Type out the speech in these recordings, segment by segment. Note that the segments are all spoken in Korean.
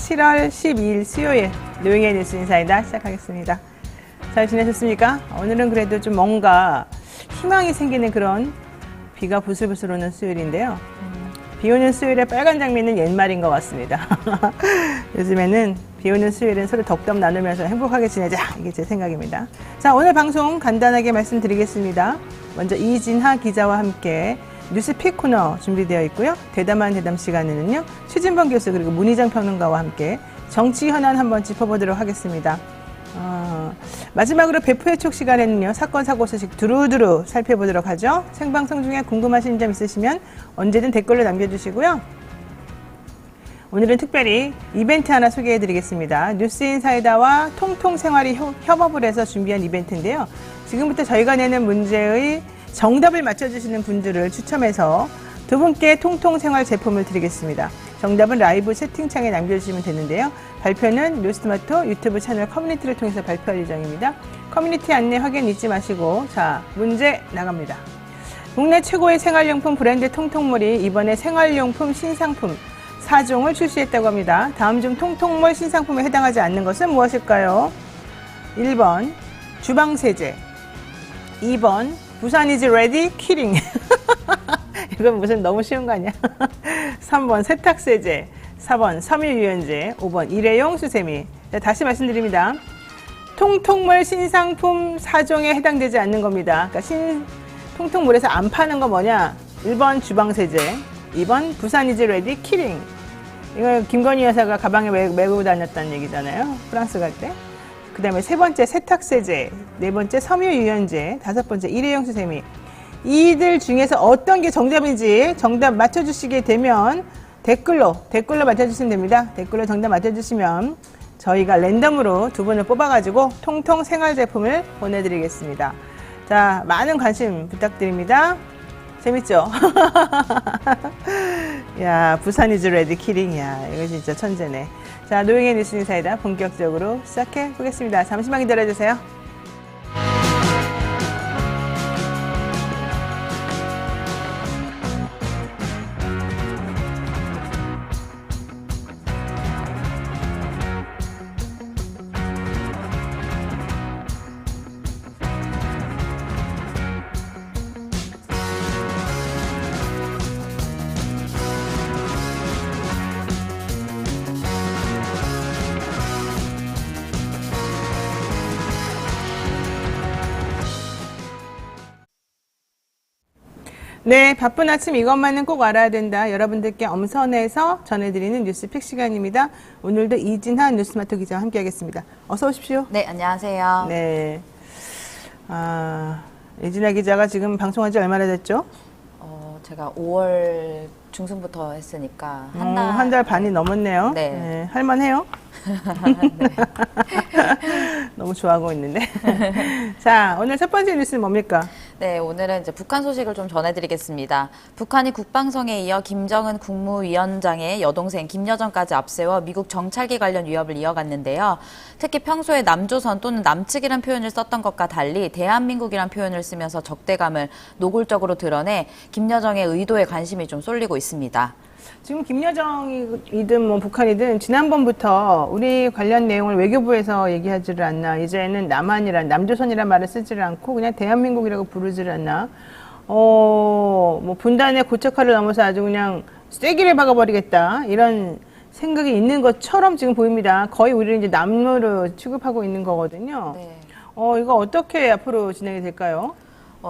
7월 12일 수요일 노영의 뉴스 인사이다 시작하겠습니다. 잘 지내셨습니까? 오늘은 그래도 좀 뭔가 희망이 생기는 그런 비가 부슬부슬 오는 수요일인데요. 비 오는 수요일에 빨간 장미는 옛말인 것 같습니다. 요즘에는 비 오는 수요일은 서로 덕담 나누면서 행복하게 지내자, 이게 제 생각입니다. 자, 오늘 방송 간단하게 말씀드리겠습니다. 먼저 이진하 기자와 함께 뉴스픽 코너 준비되어 있고요. 대담한 대담 시간에는요, 최진범 교수 그리고 문희정 평론가와 함께 정치 현안 한번 짚어보도록 하겠습니다. 마지막으로 배프의 촉 시간에는요, 사건 사고 소식 두루두루 살펴보도록 하죠. 생방송 중에 궁금하신 점 있으시면 언제든 댓글로 남겨주시고요. 오늘은 특별히 이벤트 하나 소개해드리겠습니다. 뉴스인사이다와 통통생활이 협업을 해서 준비한 이벤트인데요. 지금부터 저희가 내는 문제의 정답을 맞춰주시는 분들을 추첨해서 두 분께 통통생활 제품을 드리겠습니다. 정답은 라이브 채팅창에 남겨주시면 되는데요. 발표는 뉴스토마토 유튜브 채널 커뮤니티를 통해서 발표할 예정입니다. 커뮤니티 안내 확인 잊지 마시고, 자, 문제 나갑니다. 국내 최고의 생활용품 브랜드 통통몰이 이번에 생활용품 신상품 4종을 출시했다고 합니다. 다음 중 통통몰 신상품에 해당하지 않는 것은 무엇일까요? 1번 주방세제, 2번 부산 이즈 레디 키링 이건 무슨 너무 쉬운 거 아니야? 3번 세탁세제, 4번 섬유유연제, 5번 일회용 수세미. 자, 다시 말씀드립니다. 통통몰 신상품 4종에 해당되지 않는 겁니다. 그러니까 통통몰에서 안 파는 거 뭐냐? 1번 주방세제, 2번 부산 이즈 레디 키링. 이거 김건희 여사가 가방에 메고 다녔다는 얘기잖아요. 프랑스 갈 때. 그 다음에 세 번째 세탁세제, 네 번째 섬유유연제, 다섯 번째 일회용 수세미. 이들 중에서 어떤 게 정답인지 정답 맞춰주시게 되면 댓글로 맞춰주시면 됩니다. 댓글로 정답 맞춰주시면 저희가 랜덤으로 두 분을 뽑아가지고 통통 생활제품을 보내드리겠습니다. 자, 많은 관심 부탁드립니다. 재밌죠? 야, 부산 이즈 레디 키링. 야, 이거 진짜 천재네. 자, 노영의 뉴스 인사이다 본격적으로 시작해 보겠습니다. 잠시만 기다려주세요. 네, 바쁜 아침 이것만은 꼭 알아야 된다. 여러분들께 엄선해서 전해드리는 뉴스픽 시간입니다. 오늘도 이진하 뉴스마토 기자와 함께하겠습니다. 어서 오십시오. 네, 안녕하세요. 네, 이진하 기자가 지금 방송한 지 얼마나 됐죠? 제가 5월 중순부터 했으니까 한 달 반이 넘었네요. 네. 네, 할만해요? 네. 너무 좋아하고 있는데. 자, 오늘 첫 번째 뉴스는 뭡니까? 네, 오늘은 이제 북한 소식을 좀 전해드리겠습니다. 북한이 국방성에 이어 김정은 국무위원장의 여동생 김여정까지 앞세워 미국 정찰기 관련 위협을 이어갔는데요. 특히 평소에 남조선 또는 남측이란 표현을 썼던 것과 달리 대한민국이란 표현을 쓰면서 적대감을 노골적으로 드러내 김여정의 의도에 관심이 좀 쏠리고 있습니다. 지금 김여정이든 뭐 북한이든 지난번부터 우리 관련 내용을 외교부에서 얘기하지를 않나, 이제는 남조선이란 말을 쓰지를 않고 그냥 대한민국이라고 부르지를 않나, 뭐 분단의 고착화를 넘어서 아주 그냥 쐐기를 박아버리겠다, 이런 생각이 있는 것처럼 지금 보입니다. 거의 우리를 이제 남로로 취급하고 있는 거거든요. 네. 이거 어떻게 앞으로 진행이 될까요?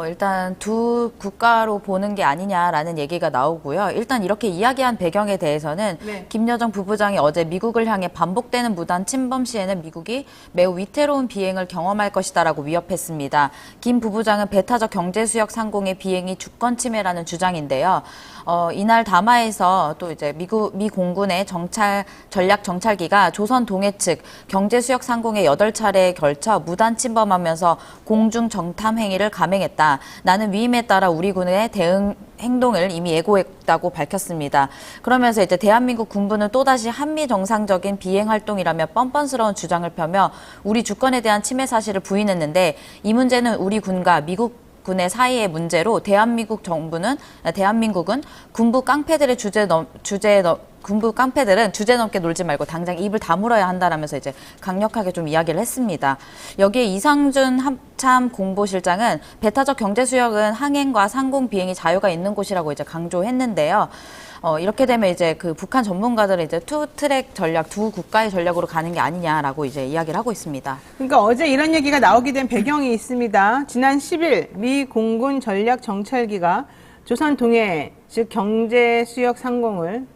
일단 두 국가로 보는 게 아니냐라는 얘기가 나오고요. 일단 이렇게 이야기한 배경에 대해서는 네. 김여정 부부장이 어제 미국을 향해 반복되는 무단 침범 시에는 미국이 매우 위태로운 비행을 경험할 것이다라고 위협했습니다. 김 부부장은 배타적 경제수역 상공의 비행이 주권 침해라는 주장인데요. 이날 담화에서 또 이제 미 공군의 전략 정찰기가 조선 동해 측 경제수역 상공에 8차례에 걸쳐 무단 침범하면서 공중 정탐 행위를 감행했다. 나는 위임에 따라 우리 군의 대응 행동을 이미 예고했다고 밝혔습니다. 그러면서 이제 대한민국 군부는 또다시 한미 정상적인 비행 활동이라며 뻔뻔스러운 주장을 펴며 우리 주권에 대한 침해 사실을 부인했는데, 이 문제는 우리 군과 미국 군의 사이의 문제로 대한민국은 군부 깡패들의 주제에 군부 깡패들은 주제넘게 놀지 말고 당장 입을 다물어야 한다라면서 이제 강력하게 좀 이야기를 했습니다. 여기에 이상준 합참 공보실장은 배타적 경제 수역은 항행과 상공 비행이 자유가 있는 곳이라고 이제 강조했는데요. 이렇게 되면 이제 그 북한 전문가들은 이제 투 트랙 전략, 두 국가의 전략으로 가는 게 아니냐라고 이제 이야기를 하고 있습니다. 그러니까 어제 이런 얘기가 나오게 된 배경이 있습니다. 지난 10일 미 공군 전략 정찰기가 조선 동해, 즉 경제 수역 상공을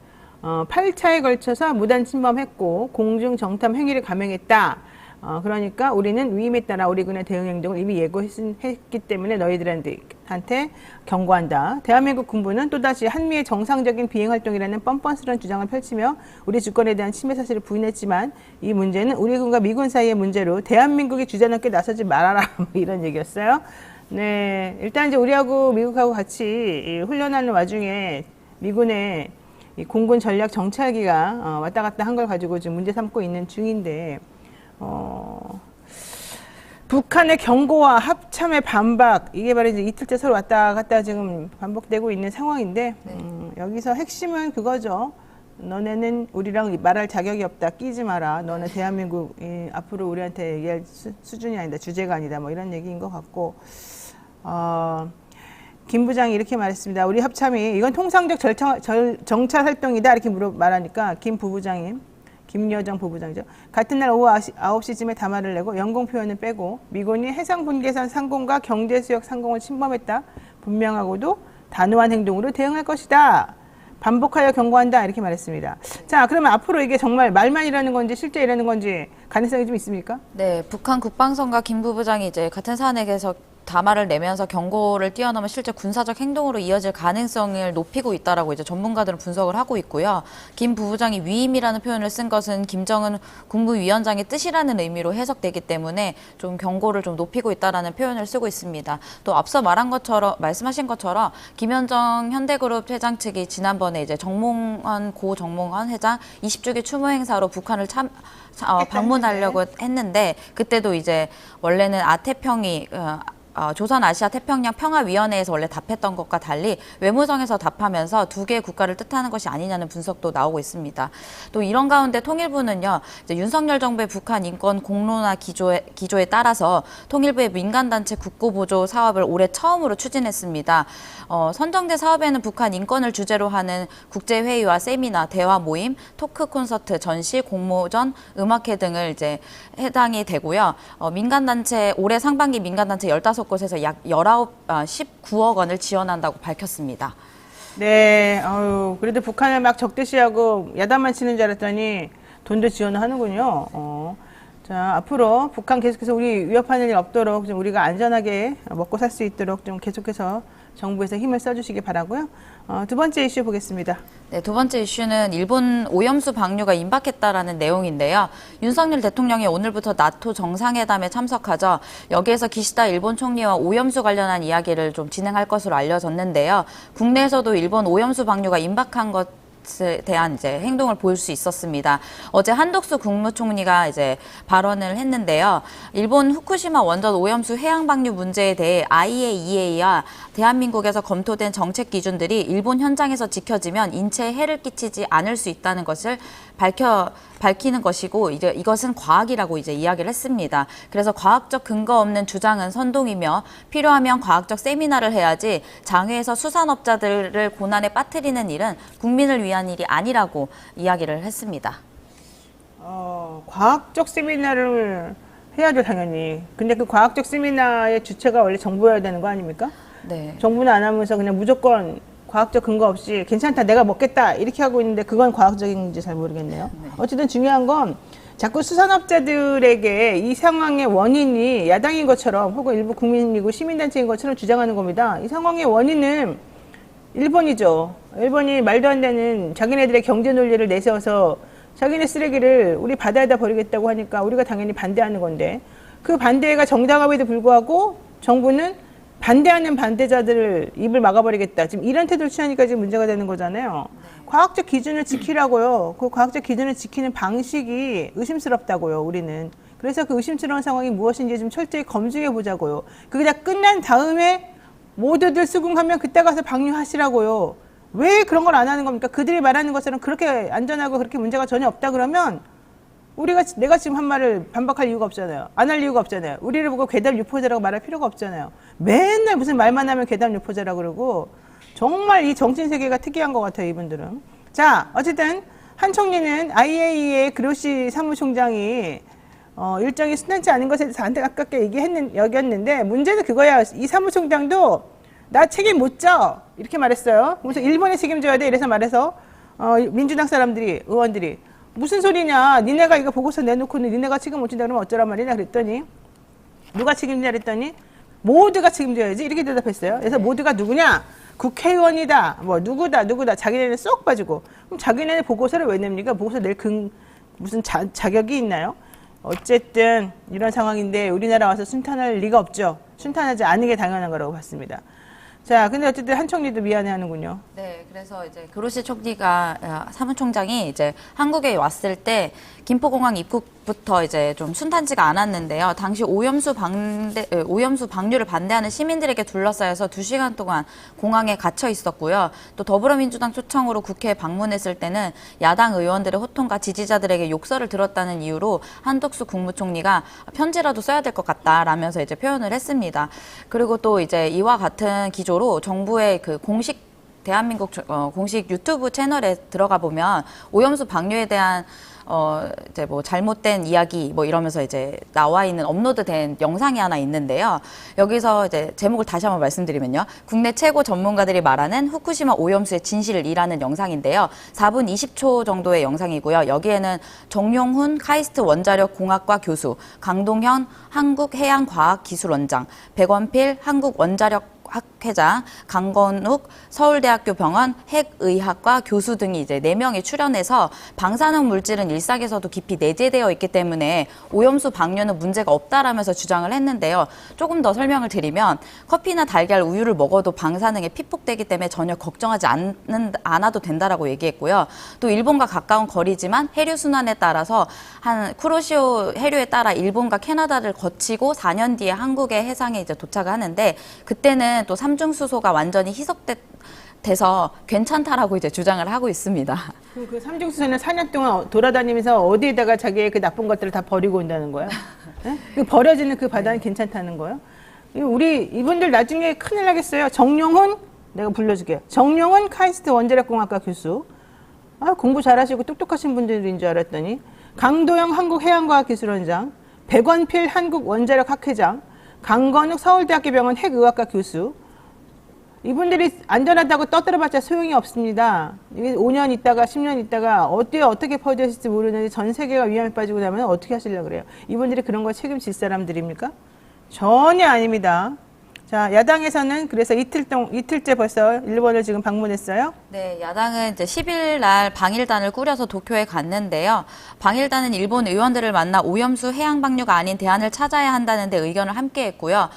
8차에 걸쳐서 무단 침범했고 공중 정탐 행위를 감행했다. 그러니까 우리는 위임에 따라 우리 군의 대응 행동을 이미 예고했기 때문에 너희들한테 경고한다. 대한민국 군부는 또다시 한미의 정상적인 비행 활동이라는 뻔뻔스러운 주장을 펼치며 우리 주권에 대한 침해 사실을 부인했지만 이 문제는 우리 군과 미군 사이의 문제로 대한민국이 주저넘게 나서지 말아라. 뭐 이런 얘기였어요. 네, 일단 이제 우리하고 미국하고 같이 훈련하는 와중에 미군의 이 공군 전략 정찰기가 왔다 갔다 한 걸 가지고 지금 문제 삼고 있는 중인데, 북한의 경고와 합참의 반박, 이게 바로 이제 이틀째 서로 왔다 갔다 지금 반복되고 있는 상황인데, 여기서 핵심은 그거죠. 너네는 우리랑 말할 자격이 없다. 끼지 마라. 너는 대한민국 앞으로 우리한테 얘기할 수준이 아니다. 주제가 아니다. 뭐 이런 얘기인 것 같고, 김 부장이 이렇게 말했습니다. 우리 합참이 이건 통상적 정찰 활동이다 이렇게 말하니까 김 부부장이, 김여정 부부장이죠. 같은 날 오후 9시쯤에 담화를 내고 영공 표현을 빼고 미군이 해상 분계선 상공과 경제 수역 상공을 침범했다. 분명하고도 단호한 행동으로 대응할 것이다. 반복하여 경고한다 이렇게 말했습니다. 자, 그러면 앞으로 이게 정말 말만 이라는 건지 실제 이라는 건지 가능성이 좀 있습니까? 네, 북한 국방성과 김 부부장이 이제 같은 사안에서 담화를 내면서 경고를 뛰어넘은 실제 군사적 행동으로 이어질 가능성을 높이고 있다라고 이제 전문가들은 분석을 하고 있고요. 김 부부장이 위임이라는 표현을 쓴 것은 김정은 국무위원장의 뜻이라는 의미로 해석되기 때문에 좀 경고를 좀 높이고 있다라는 표현을 쓰고 있습니다. 또 앞서 말씀하신 것처럼 김현정 현대그룹 회장 측이 지난번에 이제 고 정몽원 회장 20주기 추모 행사로 북한을 방문하려고 했는데 그때도 이제 원래는 조선 아시아 태평양 평화위원회에서 원래 답했던 것과 달리 외무성에서 답하면서 두 개의 국가를 뜻하는 것이 아니냐는 분석도 나오고 있습니다. 또 이런 가운데 통일부는요, 이제 윤석열 정부의 북한 인권 공론화 기조에 따라서 통일부의 민간단체 국고보조 사업을 올해 처음으로 추진했습니다. 선정된 사업에는 북한 인권을 주제로 하는 국제회의와 세미나, 대화 모임, 토크 콘서트, 전시, 공모전, 음악회 등을 이제 해당이 되고요. 민간단체, 올해 상반기 민간단체 15곳에서 약 19억 원을 지원한다고 밝혔습니다. 네, 그래도 북한을 막 적대시하고 야단만 치는 줄 알았더니 돈도 지원을 하는군요. 자, 앞으로 북한 계속해서 우리 위협하는 일 없도록 좀 우리가 안전하게 먹고 살 수 있도록 좀 계속해서 정부에서 힘을 써주시기 바라고요. 두 번째 이슈 보겠습니다. 네, 두 번째 이슈는 일본 오염수 방류가 임박했다라는 내용인데요. 윤석열 대통령이 오늘부터 나토 정상회담에 참석하죠. 여기에서 기시다 일본 총리와 오염수 관련한 이야기를 좀 진행할 것으로 알려졌는데요. 국내에서도 일본 오염수 방류가 임박한 것에 대한 이제 행동을 보일 수 있었습니다. 어제 한덕수 국무총리가 이제 발언을 했는데요. 일본 후쿠시마 원전 오염수 해양 방류 문제에 대해 IAEA와 대한민국에서 검토된 정책 기준들이 일본 현장에서 지켜지면 인체에 해를 끼치지 않을 수 있다는 것을 밝히는 것이고 이제 이것은 과학이라고 이제 이야기를 했습니다. 그래서 과학적 근거 없는 주장은 선동이며 필요하면 과학적 세미나를 해야지 장외에서 수산업자들을 고난에 빠뜨리는 일은 국민을 위한 일이 아니라고 이야기를 했습니다. 과학적 세미나를 해야죠, 당연히. 근데 그 과학적 세미나의 주체가 원래 정부여야 되는 거 아닙니까? 네. 정부는 안 하면서 그냥 무조건 과학적 근거 없이 괜찮다, 내가 먹겠다 이렇게 하고 있는데 그건 과학적인지 잘 모르겠네요. 어쨌든 중요한 건 자꾸 수산업자들에게 이 상황의 원인이 야당인 것처럼 혹은 일부 국민이고 시민단체인 것처럼 주장하는 겁니다. 이 상황의 원인은 일본이죠. 일본이 말도 안 되는 자기네들의 경제 논리를 내세워서 자기네 쓰레기를 우리 바다에다 버리겠다고 하니까 우리가 당연히 반대하는 건데 그 반대가 정당함에도 불구하고 정부는 반대하는 반대자들을 입을 막아버리겠다. 지금 이런 태도를 취하니까 지금 문제가 되는 거잖아요. 과학적 기준을 지키라고요. 그 과학적 기준을 지키는 방식이 의심스럽다고요, 우리는. 그래서 그 의심스러운 상황이 무엇인지 좀 철저히 검증해 보자고요. 그게 다 끝난 다음에 모두들 수긍하면 그때 가서 방류하시라고요. 왜 그런 걸 안 하는 겁니까? 그들이 말하는 것처럼 그렇게 안전하고 그렇게 문제가 전혀 없다 그러면 내가 지금 한 말을 반박할 이유가 없잖아요. 안 할 이유가 없잖아요. 우리를 보고 괴담 유포자라고 말할 필요가 없잖아요. 맨날 무슨 말만 하면 괴담 유포자라고 그러고 정말 이 정신세계가 특이한 것 같아요, 이분들은. 자, 어쨌든 한 총리는 IAEA 그로시 사무총장이 일정이 순탄치 않은 것에 대해서 안타깝게 여겼는데 문제는 그거야. 이 사무총장도 나 책임 못 져 이렇게 말했어요. 그래서 일본에 책임져야 돼 이래서 말해서 민주당 사람들이 의원들이 무슨 소리냐, 니네가 이거 보고서 내놓고는 니네가 책임 못 진다 그러면 어쩌란 말이냐 그랬더니 누가 책임지냐 그랬더니 모두가 책임져야지 이렇게 대답했어요. 그래서 모두가 누구냐, 국회의원이다, 뭐 누구다 자기네는 쏙 빠지고. 그럼 자기네는 보고서를 왜 냅니까? 보고서 낼 무슨 자격이 있나요? 어쨌든 이런 상황인데 우리나라 와서 순탄할 리가 없죠. 순탄하지 않은 게 당연한 거라고 봤습니다. 자, 근데 어쨌든 한 총리도 미안해하는군요. 네, 그래서 이제 그로시 총리가 사무총장이 이제 한국에 왔을 때 김포공항 입국부터 이제 좀 순탄치가 않았는데요. 당시 오염수 방류를 반대하는 시민들에게 둘러싸여서 2시간 동안 공항에 갇혀 있었고요. 또 더불어민주당 초청으로 국회에 방문했을 때는 야당 의원들의 호통과 지지자들에게 욕설을 들었다는 이유로 한덕수 국무총리가 편지라도 써야 될 것 같다라면서 이제 표현을 했습니다. 그리고 또 이제 이와 같은 기조로 정부의 그 대한민국 공식 유튜브 채널에 들어가 보면 오염수 방류에 대한 이제 뭐 잘못된 이야기 뭐 이러면서 이제 나와 있는 업로드된 영상이 하나 있는데요. 여기서 이제 제목을 다시 한번 말씀드리면요. 국내 최고 전문가들이 말하는 후쿠시마 오염수의 진실이라는 영상인데요. 4분 20초 정도의 영상이고요. 여기에는 정용훈 카이스트 원자력 공학과 교수, 강동현 한국해양과학기술원장, 백원필 한국원자력 학회장, 강건욱 서울대학교 병원 핵의학과 교수 등이 이제 4명이 출연해서 방사능 물질은 일상에서도 깊이 내재되어 있기 때문에 오염수 방류는 문제가 없다라면서 주장을 했는데요. 조금 더 설명을 드리면 커피나 달걀, 우유를 먹어도 방사능에 피폭되기 때문에 전혀 걱정하지 않아도 된다라고 얘기했고요. 또 일본과 가까운 거리지만 해류 순환에 따라서 한 쿠로시오 해류에 따라 일본과 캐나다를 거치고 4년 뒤에 한국의 해상에 이제 도착을 하는데 그때는 또 삼중수소가 완전히 희석돼서 괜찮다라고 이제 주장을 하고 있습니다. 그 삼중수소는 4년 동안 돌아다니면서 어디에다가 자기의 그 나쁜 것들을 다 버리고 온다는 거야? 네? 그 버려지는 그 바다는 괜찮다는 거예요? 이분들 나중에 큰일 나겠어요. 정용훈, 내가 불러줄게요. 정용훈 카이스트 원자력공학과 교수. 공부 잘하시고 똑똑하신 분들인 줄 알았더니 강도영 한국해양과학기술원장, 백원필 한국원자력학회장, 강건욱 서울대학교 병원 핵의학과 교수. 이분들이 안전하다고 떠들어봤자 소용이 없습니다. 이게 5년 있다가 10년 있다가 어떻게 퍼져있을지 모르는데 전 세계가 위험에 빠지고 나면 어떻게 하시려고 그래요? 이분들이 그런 거 책임질 사람들입니까? 전혀 아닙니다. 자, 야당에서는 그래서 이틀째 벌써 일본을 지금 방문했어요. 네, 야당은 이제 10일 날 방일단을 꾸려서 도쿄에 갔는데요. 방일단은 일본 의원들을 만나 오염수 해양 방류가 아닌 대안을 찾아야 한다는 데 의견을 함께 했고요.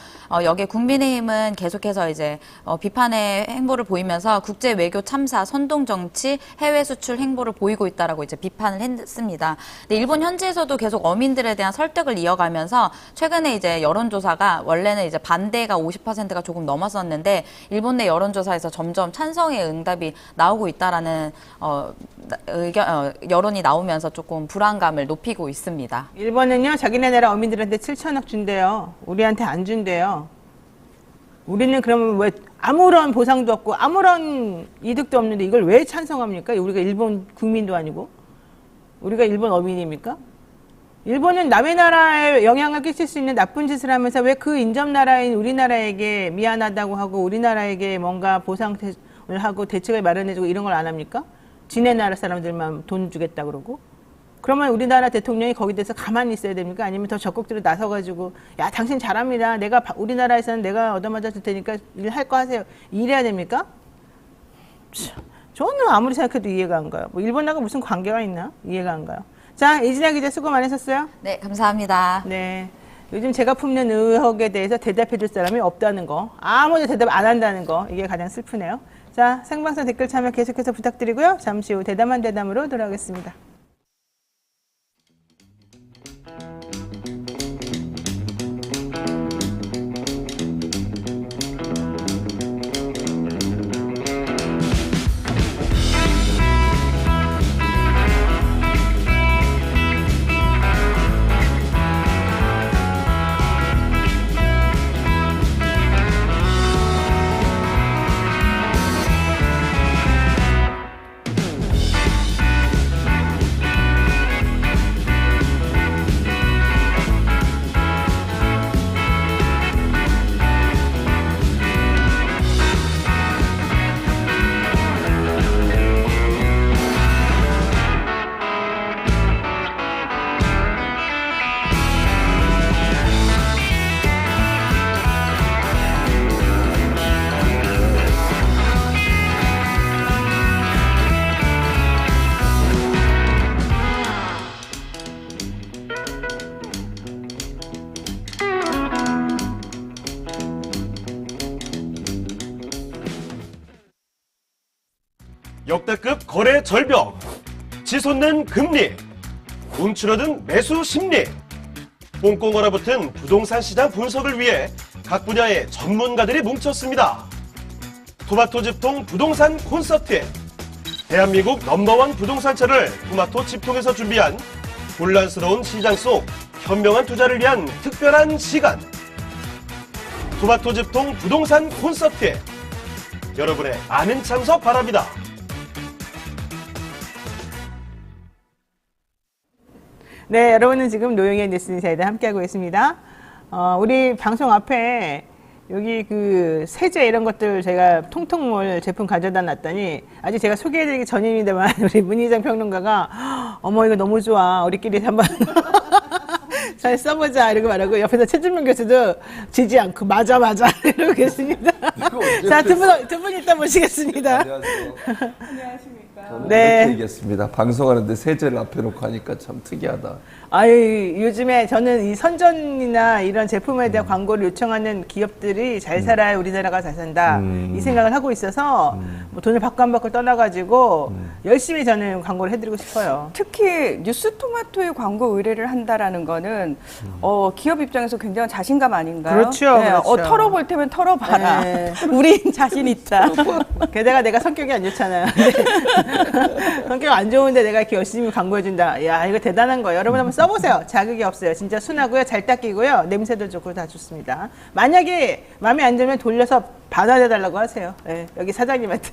여기에 국민의힘은 계속해서 이제 비판의 행보를 보이면서 국제 외교 참사, 선동 정치, 해외 수출 행보를 보이고 있다라고 이제 비판을 했습니다. 근데 일본 현지에서도 계속 어민들에 대한 설득을 이어가면서 최근에 이제 여론조사가 원래는 이제 반대가 50%가 조금 넘었었는데 일본 내 여론조사에서 점점 찬성의 응답이 나오고 있다라는 여론이 나오면서 조금 불안감을 높이고 있습니다. 일본은요, 자기네 나라 어민들한테 7천억 준대요. 우리한테 안 준대요. 우리는 그러면 왜 아무런 보상도 없고 아무런 이득도 없는데 이걸 왜 찬성합니까? 우리가 일본 국민도 아니고 우리가 일본 어민입니까? 일본은 남의 나라에 영향을 끼칠 수 있는 나쁜 짓을 하면서 왜 그 인접 나라인 우리나라에게 미안하다고 하고 우리나라에게 뭔가 보상을 하고 대책을 마련해주고 이런 걸 안 합니까? 지네 나라 사람들만 돈 주겠다 그러고. 그러면 우리나라 대통령이 거기 대해서 가만히 있어야 됩니까? 아니면 더 적극적으로 나서가지고 야 당신 잘합니다. 우리나라에서는 내가 얻어맞아 줄 테니까 일할 거 하세요. 이래야 됩니까? 저는 아무리 생각해도 이해가 안 가요. 뭐 일본하고 무슨 관계가 있나? 이해가 안 가요. 자, 이진아 기자 수고 많으셨어요. 네, 감사합니다. 네. 요즘 제가 품는 의혹에 대해서 대답해 줄 사람이 없다는 거, 아무도 대답 안 한다는 거, 이게 가장 슬프네요. 자, 생방송 댓글 참여 계속해서 부탁드리고요. 잠시 후 대담한 대담으로 돌아오겠습니다. 역대급 거래 절벽, 치솟는 금리, 움츠러든 매수 심리, 꽁꽁 얼어붙은 부동산 시장 분석을 위해 각 분야의 전문가들이 뭉쳤습니다. 토마토 집통 부동산 콘서트, 대한민국 넘버원 부동산차를 토마토 집통에서 준비한 혼란스러운 시장 속 현명한 투자를 위한 특별한 시간, 토마토 집통 부동산 콘서트에 여러분의 많은 참석 바랍니다. 네, 여러분은 지금 노영의 뉴스인사이드 함께하고 있습니다. 우리 방송 앞에 여기 그 세제 이런 것들 제가 통통몰 제품 가져다 놨더니 아직 제가 소개해드리기 전입니다만 우리 문희정 평론가가 어머 이거 너무 좋아 우리끼리 한번 잘 써보자 이러고 말하고 옆에서 최진명 교수도 지지 않고 맞아 이러고 계십니다. 자, 두 분 이따 모시겠습니다. 안녕하세요. 안녕하십니까. 저는 네. 이렇게 얘기했습니다. 방송하는데 세제를 앞에 놓고 하니까 참 특이하다. 아유, 요즘에 저는 이 선전이나 이런 제품에 대한 광고를 요청하는 기업들이 잘 살아야 우리나라가 잘 산다. 이 생각을 하고 있어서 뭐 돈을 받고 안 받고 떠나가지고 열심히 저는 광고를 해드리고 싶어요. 특히 뉴스토마토의 광고 의뢰를 한다라는 거는 기업 입장에서 굉장히 자신감 아닌가요? 그렇죠, 네, 그렇죠. 털어볼 테면 털어봐라. 네. 우린 자신 있다. 게다가 내가 성격이 안 좋잖아요. 성격 안 좋은데 내가 이렇게 열심히 광고해준다. 야, 이거 대단한 거예요. 여러분 한번 써보세요. 자극이 없어요. 진짜 순하고요. 잘 닦이고요. 냄새도 좋고 다 좋습니다. 만약에 마음에 안 들면 돌려서 반환해달라고 하세요. 네, 여기 사장님한테.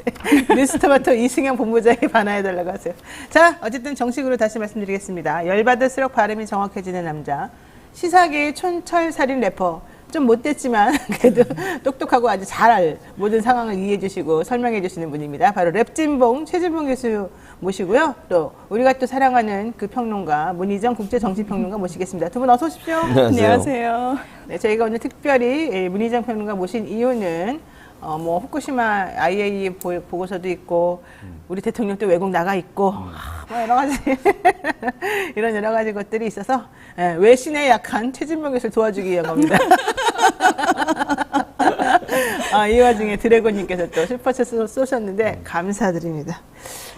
뉴스토마토 이승영 본부장이 반환해달라고 하세요. 자, 어쨌든 정식으로 다시 말씀드리겠습니다. 열받을수록 발음이 정확해지는 남자. 시사계의 촌철살인 래퍼. 좀 못됐지만 그래도 똑똑하고 아주 잘 모든 상황을 이해해 주시고 설명해 주시는 분입니다. 바로 랩진봉 최진봉 교수 모시고요. 또 우리가 또 사랑하는 그 평론가 문희정 국제정치평론가 모시겠습니다. 두 분 어서 오십시오. 안녕하세요. 네, 저희가 오늘 특별히 문희정 평론가 모신 이유는 뭐 후쿠시마 IAEA 보고서도 있고 우리 대통령도 외국 나가 있고 뭐 여러 가지 이런 여러 가지 것들이 있어서 외신에 약한 최진봉 교수를 도와주기 위한 겁니다. 이 와중에 드래곤님께서 또 슈퍼챗 쏘셨는데 감사드립니다.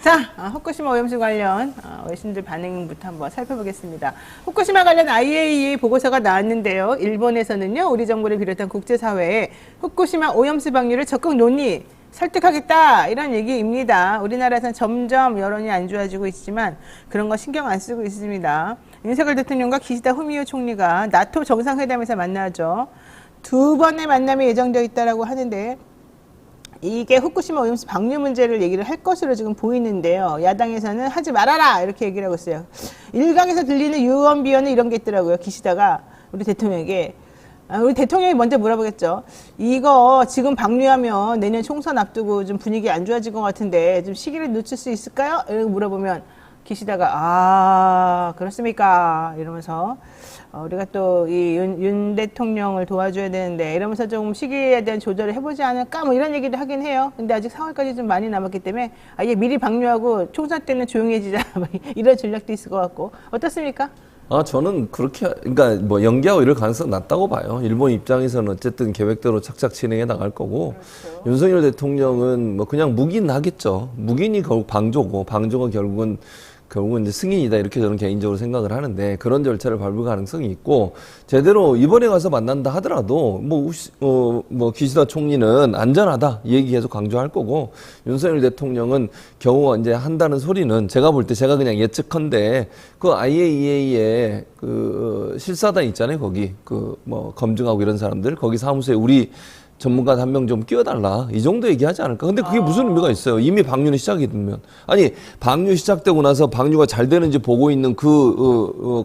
자, 후쿠시마 오염수 관련 외신들 반응부터 한번 살펴보겠습니다. 후쿠시마 관련 IAEA 보고서가 나왔는데요. 일본에서는요, 우리 정부를 비롯한 국제사회에 후쿠시마 오염수 방류를 적극 논의, 설득하겠다 이런 얘기입니다. 우리나라에서는 점점 여론이 안 좋아지고 있지만 그런 거 신경 안 쓰고 있습니다. 윤석열 대통령과 기시다 후미오 총리가 나토 정상회담에서 만나죠. 2번의 만남이 예정되어 있다고 하는데 이게 후쿠시마 오염수 방류 문제를 얘기를 할 것으로 지금 보이는데요. 야당에서는 하지 말아라 이렇게 얘기를 하고 있어요. 일각에서 들리는 유언 비어는 이런 게 있더라고요. 기시다가 우리 대통령에게 우리 대통령이 먼저 물어보겠죠. 이거 지금 방류하면 내년 총선 앞두고 좀 분위기 안 좋아질 것 같은데 좀 시기를 늦출 수 있을까요? 이렇게 물어보면 기시다가 그렇습니까? 이러면서 우리가 또 이 윤 대통령을 도와줘야 되는데 이러면서 좀 시기에 대한 조절을 해보지 않을까? 뭐 이런 얘기도 하긴 해요. 근데 아직 4월까지 좀 많이 남았기 때문에 아예 미리 방류하고 총선 때는 조용해지자 이런 전략도 있을 것 같고 어떻습니까? 저는 그렇게, 그러니까 뭐 연기하고 이럴 가능성 낮다고 봐요. 일본 입장에서는 어쨌든 계획대로 착착 진행해 나갈 거고, 그렇죠. 윤석열 대통령은 뭐 그냥 묵인하겠죠. 묵인이 결국 방조고, 방조가 결국은 이제 승인이다 이렇게 저는 개인적으로 생각을 하는데 그런 절차를 밟을 가능성이 있고 제대로 이번에 가서 만난다 하더라도 뭐 기시다 총리는 안전하다 이 얘기 계속 강조할 거고 윤석열 대통령은 경우가 이제 한다는 소리는 제가 볼 때 제가 그냥 예측컨대 그 IAEA의 그 실사단 있잖아요 거기 그 뭐 검증하고 이런 사람들 거기 사무소에 우리 전문가 한 명 좀 끼워달라. 이 정도 얘기하지 않을까? 근데 그게 무슨 의미가 있어요? 이미 방류는 시작이 되면. 아니, 방류 시작되고 나서 방류가 잘 되는지 보고 있는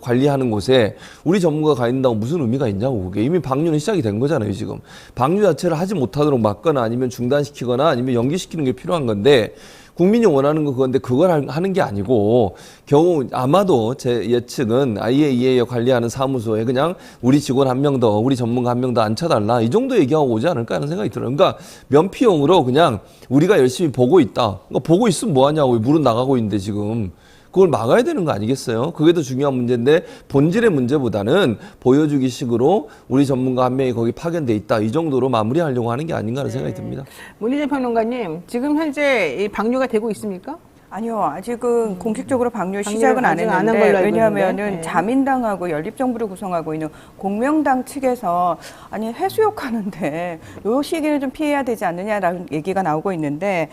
관리하는 곳에 우리 전문가가 가 있는다고 무슨 의미가 있냐고, 그게. 이미 방류는 시작이 된 거잖아요, 지금. 방류 자체를 하지 못하도록 막거나 아니면 중단시키거나 아니면 연기시키는 게 필요한 건데, 국민이 원하는 거 그건데 그걸 하는 게 아니고 경우 아마도 제 예측은 IAEA 관리하는 사무소에 그냥 우리 직원 한 명 더, 우리 전문가 한 명 더 앉혀달라 이 정도 얘기하고 오지 않을까 하는 생각이 들어요. 그러니까 면피용으로 그냥 우리가 열심히 보고 있다. 그러니까 보고 있으면 뭐하냐고 물은 나가고 있는데 지금 그걸 막아야 되는 거 아니겠어요? 그게 더 중요한 문제인데 본질의 문제보다는 보여주기 식으로 우리 전문가 한 명이 거기 파견돼 있다 이 정도로 마무리하려고 하는 게 아닌가 하는 생각이 듭니다. 문희재 평론가님, 지금 현재 이 방류가 되고 있습니까? 아니요, 아직은 공식적으로 방류 방류를 시작은 안 아직 안한 했는데, 걸로 알고 왜냐하면은 있는데. 네. 자민당하고 연립정부를 구성하고 있는 공명당 측에서 아니 해수욕 하는데 요 시기는 좀 피해야 되지 않느냐라는 얘기가 나오고 있는데,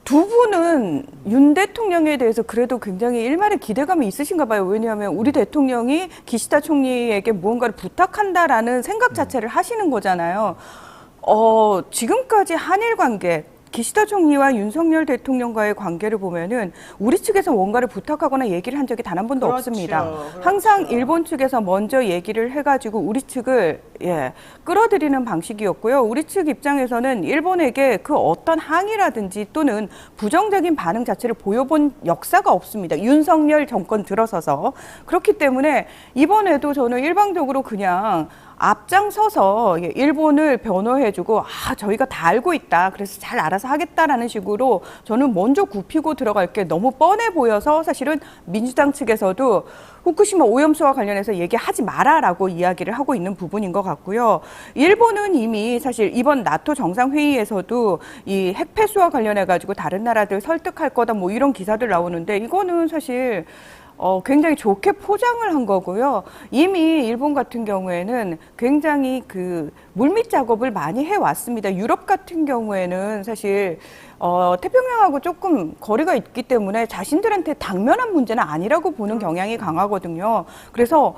두 분은 윤 대통령에 대해서 그래도 굉장히 일말의 기대감이 있으신가 봐요. 왜냐하면 우리 대통령이 기시다 총리에게 무언가를 부탁한다라는 생각 자체를 하시는 거잖아요. 지금까지 한일 관계, 기시다 총리와 윤석열 대통령과의 관계를 보면은 우리 측에서 뭔가를 부탁하거나 얘기를 한 적이 단 한 번도 그렇죠. 없습니다. 그렇죠. 항상 일본 측에서 먼저 얘기를 해가지고 우리 측을 끌어들이는 방식이었고요. 우리 측 입장에서는 일본에게 그 어떤 항의라든지 또는 부정적인 반응 자체를 보여본 역사가 없습니다. 윤석열 정권 들어서서. 그렇기 때문에 이번에도 저는 일방적으로 그냥 앞장서서 일본을 변호해주고 저희가 다 알고 있다. 그래서 잘 알아서 하겠다라는 식으로 저는 먼저 굽히고 들어갈 게 너무 뻔해 보여서 사실은 민주당 측에서도 후쿠시마 오염수와 관련해서 얘기하지 마라라고 이야기를 하고 있는 부분인 것 같고요. 일본은 이미 사실 이번 나토 정상회의에서도 이 핵폐수와 관련해가지고 다른 나라들 설득할 거다 뭐 이런 기사들 나오는데 이거는 사실 굉장히 좋게 포장을 한 거고요. 이미 일본 같은 경우에는 굉장히 그 물밑 작업을 많이 해왔습니다. 유럽 같은 경우에는 사실 태평양하고 조금 거리가 있기 때문에 자신들한테 당면한 문제는 아니라고 보는 경향이 강하거든요. 그래서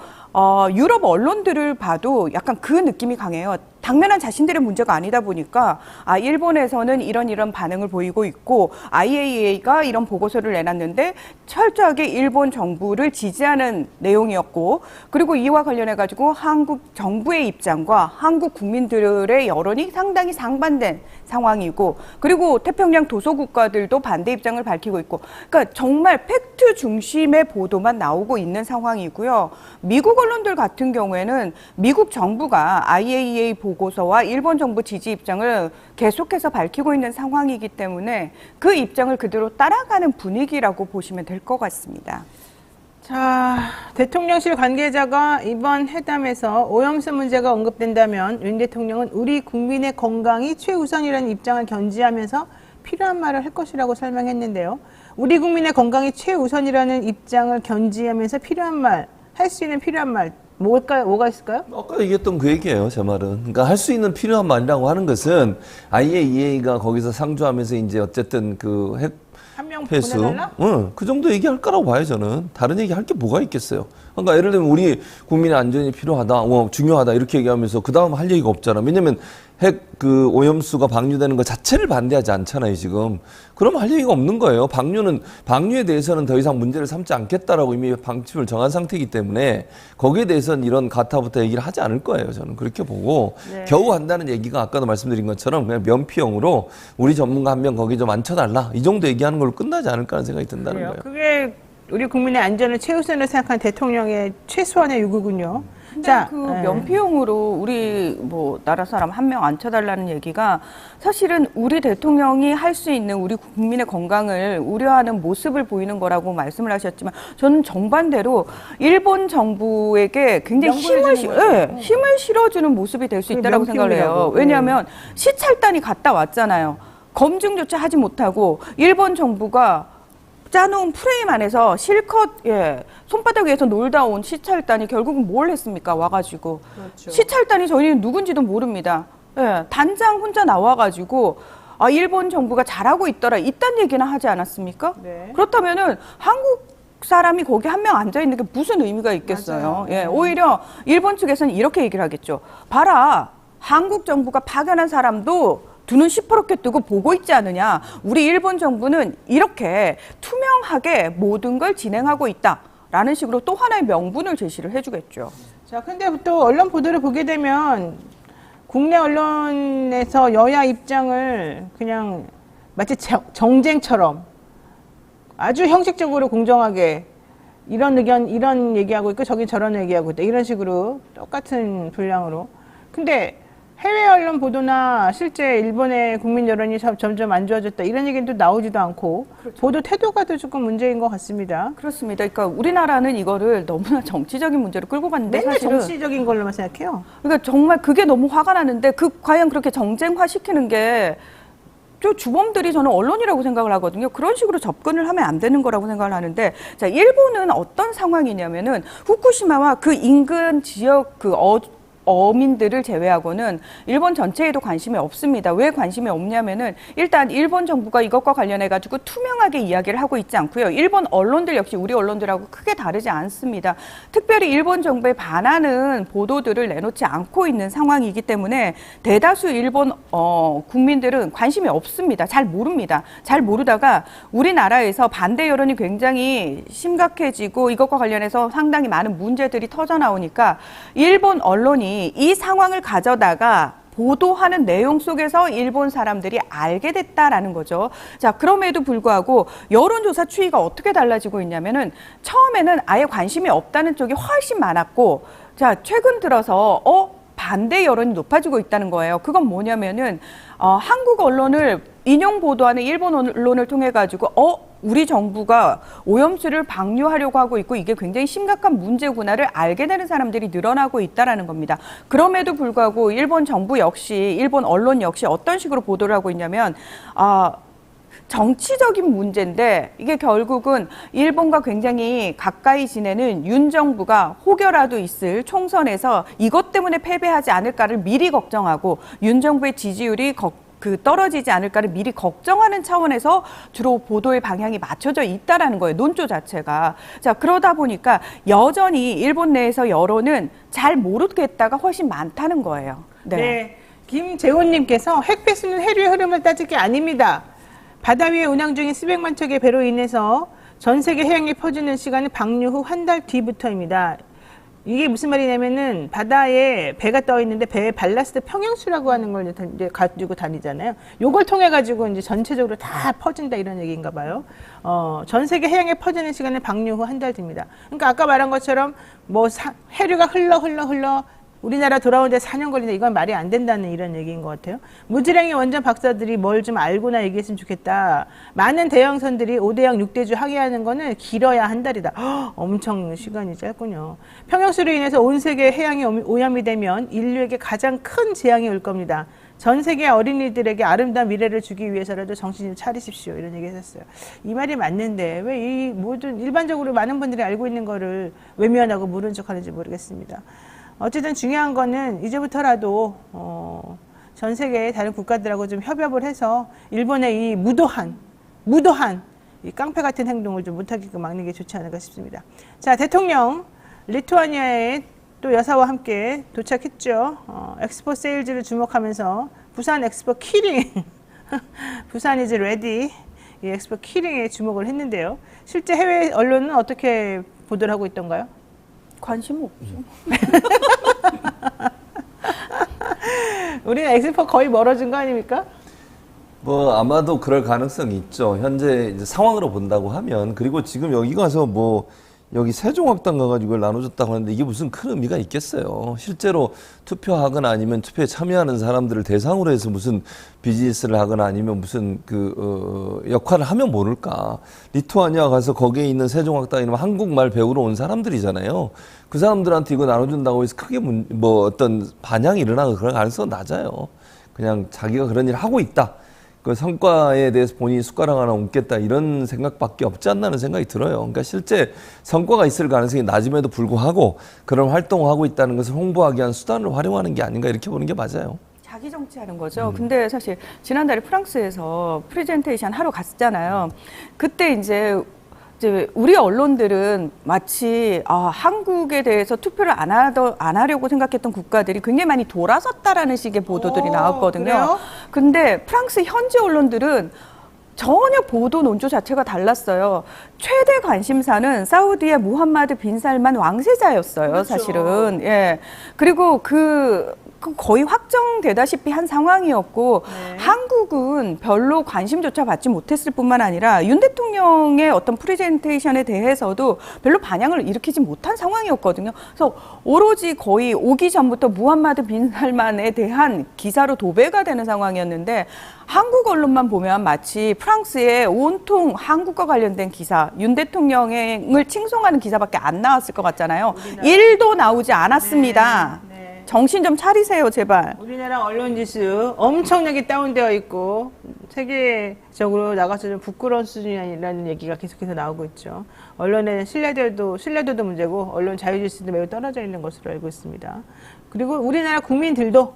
유럽 언론들을 봐도 약간 그 느낌이 강해요. 당면한 자신들의 문제가 아니다 보니까 일본에서는 이런 반응을 보이고 있고 IAEA가 이런 보고서를 내놨는데 철저하게 일본 정부를 지지하는 내용이었고 그리고 이와 관련해 가지고 한국 정부의 입장과 한국 국민들의 여론이 상당히 상반된 상황이고 그리고 태평양 도서국가들도 반대 입장을 밝히고 있고 그러니까 정말 팩트 중심의 보도만 나오고 있는 상황이고요. 미국 언론들 같은 경우에는 미국 정부가 IAEA 보고서와 일본 정부 지지 입장을 계속해서 밝히고 있는 상황이기 때문에 그 입장을 그대로 따라가는 분위기라고 보시면 될 것 같습니다. 자, 대통령실 관계자가 이번 회담에서 오염수 문제가 언급된다면 윤 대통령은 우리 국민의 건강이 최우선이라는 입장을 견지하면서 필요한 말을 할 것이라고 설명했는데요. 우리 국민의 건강이 최우선이라는 입장을 견지하면서 필요한 말, 할 수 있는 필요한 말, 뭐가 있을까요? 아까 얘기했던 그 얘기예요, 제 말은. 그러니까 할 수 있는 필요한 말이라고 하는 것은 IAEA가 거기서 상주하면서 이제 어쨌든 그 핵 한 명 패스, 보내달라? 그 정도 얘기할 거라고 봐요, 저는. 다른 얘기 할 게 뭐가 있겠어요. 그러니까 예를 들면 우리 국민의 안전이 필요하다, 중요하다 이렇게 얘기하면서 그 다음 할 얘기가 없잖아. 왜냐면 핵 그 오염수가 방류되는 것 자체를 반대하지 않잖아요, 지금. 그럼 할 얘기가 없는 거예요. 방류에 대해서는 더 이상 문제를 삼지 않겠다라고 이미 방침을 정한 상태이기 때문에 거기에 대해서는 이런 가타부터 얘기를 하지 않을 거예요, 저는 그렇게 보고. 네. 겨우 한다는 얘기가 아까도 말씀드린 것처럼 그냥 면피용으로 우리 전문가 한 명 거기 좀 앉혀달라 이 정도 얘기하는 걸로 끝나지 않을까 하는 생각이 든다는 그래요. 거예요. 그게 우리 국민의 안전을 최우선으로 생각한 대통령의 최소한의 요구군요. 자, 그 면피용으로 우리 나라 사람 한 명 앉혀달라는 얘기가 사실은 우리 대통령이 할 수 있는 우리 국민의 건강을 우려하는 모습을 보이는 거라고 말씀을 하셨지만 저는 정반대로 일본 정부에게 굉장히 힘을 실어주는 모습이 될 수 있다고 생각을 해요. 왜냐하면 시찰단이 갔다 왔잖아요. 검증조차 하지 못하고 일본 정부가 짜놓은 프레임 안에서 실컷 손바닥 위에서 놀다 온 시찰단이 결국은 뭘 했습니까? 와가지고 그렇죠. 시찰단이 저희는 누군지도 모릅니다. 단장 혼자 나와가지고 일본 정부가 잘하고 있더라 이딴 얘기나 하지 않았습니까? 네. 그렇다면은 한국 사람이 거기 한 명 앉아 있는 게 무슨 의미가 있겠어요? 오히려 일본 측에서는 이렇게 얘기를 하겠죠. 봐라, 한국 정부가 파견한 사람도 두 눈 시퍼렇게 뜨고 보고 있지 않느냐. 우리 일본 정부는 이렇게 투명하게 모든 걸 진행하고 있다라는 식으로 또 하나의 명분을 제시를 해주겠죠. 자, 근데 또 언론 보도를 보게 되면 국내 언론에서 여야 입장을 그냥 마치 정쟁처럼 아주 형식적으로 공정하게 이런 의견, 이런 얘기하고 있고 저긴 저런 얘기하고 있다. 이런 식으로 똑같은 분량으로. 근데 해외 언론 보도나 실제 일본의 국민 여론이 점점 안 좋아졌다 이런 얘기는 또 나오지도 않고 보도 태도가 또 조금 문제인 것 같습니다. 그렇습니다. 그러니까 우리나라는 이거를 너무나 정치적인 문제로 끌고 갔는데 맨날 사실은 정치적인 걸로만 생각해요. 그러니까 정말 그게 너무 화가 나는데 과연 그렇게 정쟁화 시키는 게 저 주범들이 저는 언론이라고 생각을 하거든요. 그런 식으로 접근을 하면 안 되는 거라고 생각을 하는데, 자, 일본은 어떤 상황이냐면은 후쿠시마와 그 인근 지역 어민들을 제외하고는 일본 전체에도 관심이 없습니다. 왜 관심이 없냐면은 일단 일본 정부가 이것과 관련해 가지고 투명하게 이야기를 하고 있지 않고요. 일본 언론들 역시 우리 언론들하고 크게 다르지 않습니다. 특별히 일본 정부에 반하는 보도들을 내놓지 않고 있는 상황이기 때문에 대다수 일본 국민들은 관심이 없습니다. 잘 모릅니다. 잘 모르다가 우리나라에서 반대 여론이 굉장히 심각해지고 이것과 관련해서 상당히 많은 문제들이 터져 나오니까 일본 언론이 이 상황을 가져다가 보도하는 내용 속에서 일본 사람들이 알게 됐다라는 거죠. 자, 그럼에도 불구하고 여론조사 추이가 어떻게 달라지고 있냐면은 처음에는 아예 관심이 없다는 쪽이 훨씬 많았고, 자, 최근 들어서 반대 여론이 높아지고 있다는 거예요. 그건 뭐냐면은 한국 언론을 인용 보도하는 일본 언론을 통해 가지고 우리 정부가 오염수를 방류하려고 하고 있고 이게 굉장히 심각한 문제구나를 알게 되는 사람들이 늘어나고 있다라는 겁니다. 그럼에도 불구하고 일본 정부 역시 일본 언론 역시 어떤 식으로 보도를 하고 있냐면 정치적인 문제인데 이게 결국은 일본과 굉장히 가까이 지내는 윤 정부가 혹여라도 있을 총선에서 이것 때문에 패배하지 않을까를 미리 걱정하고 윤 정부의 지지율이 떨어지지 않을까를 미리 걱정하는 차원에서 주로 보도의 방향이 맞춰져 있다라는 거예요. 논조 자체가. 자, 그러다 보니까 여전히 일본 내에서 여론은 잘 모르겠다가 훨씬 많다는 거예요. 네. 김재훈님께서 핵폐수는 해류의 흐름을 따질 게 아닙니다. 바다 위에 운항 중인 수백만 척의 배로 인해서 전 세계 해양에 퍼지는 시간은 방류 후 한 달 뒤부터입니다. 이게 무슨 말이냐면은 바다에 배가 떠 있는데 배에 발라스트 평형수라고 하는 걸 이제 가지고 다니잖아요. 요걸 통해 가지고 이제 전체적으로 다 퍼진다 이런 얘기인가 봐요. 전 세계 해양에 퍼지는 시간은 방류 후 한 달 뒤입니다. 그러니까 아까 말한 것처럼 뭐 해류가 흘러 우리나라 돌아오는데 4년 걸린다. 이건 말이 안 된다는 이런 얘기인 것 같아요. 무지랭이 원전 박사들이 뭘 좀 알고나 얘기했으면 좋겠다. 많은 대형선들이 5대양 6대주 항해하는 거는 길어야 한 달이다. 엄청 시간이 짧군요. 평형수로 인해서 온 세계 해양이 오염이 되면 인류에게 가장 큰 재앙이 올 겁니다. 전 세계 어린이들에게 아름다운 미래를 주기 위해서라도 정신 좀 차리십시오. 이런 얘기 했었어요. 이 말이 맞는데 왜 이 모든 일반적으로 많은 분들이 알고 있는 거를 외면하고 모른 척 하는지 모르겠습니다. 어쨌든 중요한 거는 이제부터라도 전 세계의 다른 국가들하고 좀 협업을 해서 일본의 이 무도한 이 깡패 같은 행동을 좀 못하게끔 막는 게 좋지 않을까 싶습니다. 자, 대통령 리투아니아에 또 여사와 함께 도착했죠. 엑스포 세일즈를 주목하면서 부산 엑스포 키링 부산 이즈 레디 이 엑스포 키링에 주목을 했는데요. 실제 해외 언론은 어떻게 보도를 하고 있던가요? 관심 없죠. 우리는 엑스포 거의 멀어진 거 아닙니까? 뭐 아마도 그럴 가능성이 있죠. 현재 이제 상황으로 본다고 하면. 그리고 지금 여기 가서 뭐 여기 세종학당 가가지고 이걸 나눠줬다고 하는데 이게 무슨 큰 의미가 있겠어요. 실제로 투표하거나 아니면 투표에 참여하는 사람들을 대상으로 해서 무슨 비즈니스를 하거나 아니면 무슨 역할을 하면 모를까. 리투아니아 가서 거기에 있는 세종학당이면 한국말 배우러 온 사람들이잖아요. 그 사람들한테 이거 나눠준다고 해서 크게 뭐 어떤 반향이 일어나고 그런 가능성은 낮아요. 그냥 자기가 그런 일을 하고 있다. 그 성과에 대해서 본인이 숟가락 하나 얹겠다 이런 생각밖에 없지 않나는 생각이 들어요. 그러니까 실제 성과가 있을 가능성이 낮음에도 불구하고 그런 활동을 하고 있다는 것을 홍보하기 위한 수단을 활용하는 게 아닌가 이렇게 보는 게 맞아요. 자기 정치하는 거죠. 근데 사실 지난달에 프랑스에서 프레젠테이션 하러 갔잖아요. 그때 이제 우리 언론들은 마치 한국에 대해서 투표를 안 하려고 생각했던 국가들이 굉장히 많이 돌아섰다라는 식의 보도들이 나왔거든요. 그래요? 근데 프랑스 현지 언론들은 전혀 보도 논조 자체가 달랐어요. 최대 관심사는 사우디의 무함마드 빈 살만 왕세자였어요. 그렇죠. 사실은. 예. 그리고 그 거의 확정되다시피 한 상황이었고 한국은 별로 관심조차 받지 못했을 뿐만 아니라 윤 대통령의 어떤 프레젠테이션에 대해서도 별로 반향을 일으키지 못한 상황이었거든요. 그래서 오로지 거의 오기 전부터 무함마드 빈 살만에 대한 기사로 도배가 되는 상황이었는데 한국 언론만 보면 마치 프랑스의 온통 한국과 관련된 기사, 윤 대통령을 칭송하는 기사밖에 안 나왔을 것 같잖아요. 일도 나오지 않았습니다. 정신 좀 차리세요, 제발. 우리나라 언론 지수 엄청나게 다운되어 있고 세계적으로 나가서 좀 부끄러운 수준이라는 얘기가 계속해서 나오고 있죠. 언론의 신뢰도도 문제고 언론 자유 지수도 매우 떨어져 있는 것으로 알고 있습니다. 그리고 우리나라 국민들도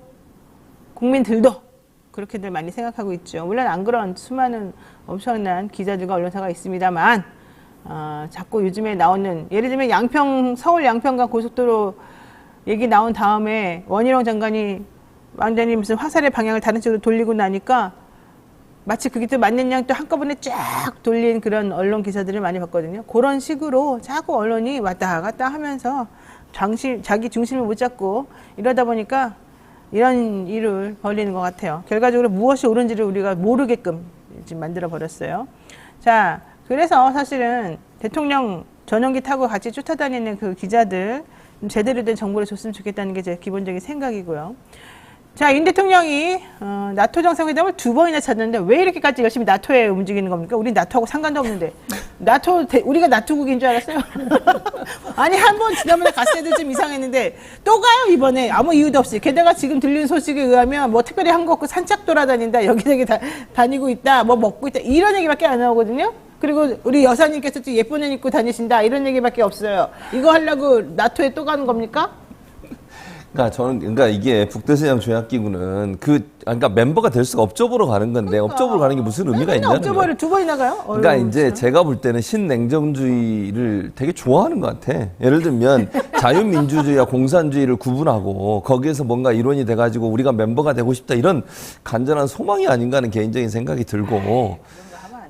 그렇게들 많이 생각하고 있죠. 물론 안 그런 수많은 엄청난 기자들과 언론사가 있습니다만 자꾸 요즘에 나오는 예를 들면 서울 양평간 고속도로 얘기 나온 다음에 원희룡 장관이 완전히 무슨 화살의 방향을 다른 쪽으로 돌리고 나니까 마치 그게 또 맞는 양 또 한꺼번에 쫙 돌린 그런 언론 기사들을 많이 봤거든요. 그런 식으로 자꾸 언론이 왔다 갔다 하면서 자기 중심을 못 잡고 이러다 보니까 이런 일을 벌리는 것 같아요. 결과적으로 무엇이 옳은지를 우리가 모르게끔 지금 만들어 버렸어요. 자, 그래서 사실은 대통령 전용기 타고 같이 쫓아다니는 그 기자들 제대로 된 정보를 줬으면 좋겠다는 게 제 기본적인 생각이고요. 자, 윤 대통령이 나토 정상회담을 2번이나 찾았는데 왜 이렇게까지 열심히 나토에 움직이는 겁니까? 우리 나토하고 상관도 없는데 우리가 나토국인 줄 알았어요. 아니 한 번 지난번에 갔을 때도 좀 이상했는데 또 가요 이번에 아무 이유도 없이. 게다가 지금 들리는 소식에 의하면 뭐 특별히 한 거 없고 산책 돌아다닌다, 여기저기 다니고 있다, 뭐 먹고 있다, 이런 얘기밖에 안 나오거든요. 그리고 우리 여사님께서 또 예쁜 옷 입고 다니신다, 이런 얘기밖에 없어요. 이거 하려고 나토에 또 가는 겁니까? 그러니까 이게 북대서양 조약기구는 그러니까 멤버가 될 수가 업적으로 가는 건데 업적으로 가는 게 무슨 의미가 있냐는 업적으를 2번이나 가요? 그러니까 이제 제가 볼 때는 신냉정주의를 되게 좋아하는 것 같아. 예를 들면 자유민주주의와 공산주의를 구분하고 거기에서 뭔가 이론이 돼가지고 우리가 멤버가 되고 싶다, 이런 간절한 소망이 아닌가 하는 개인적인 생각이 들고.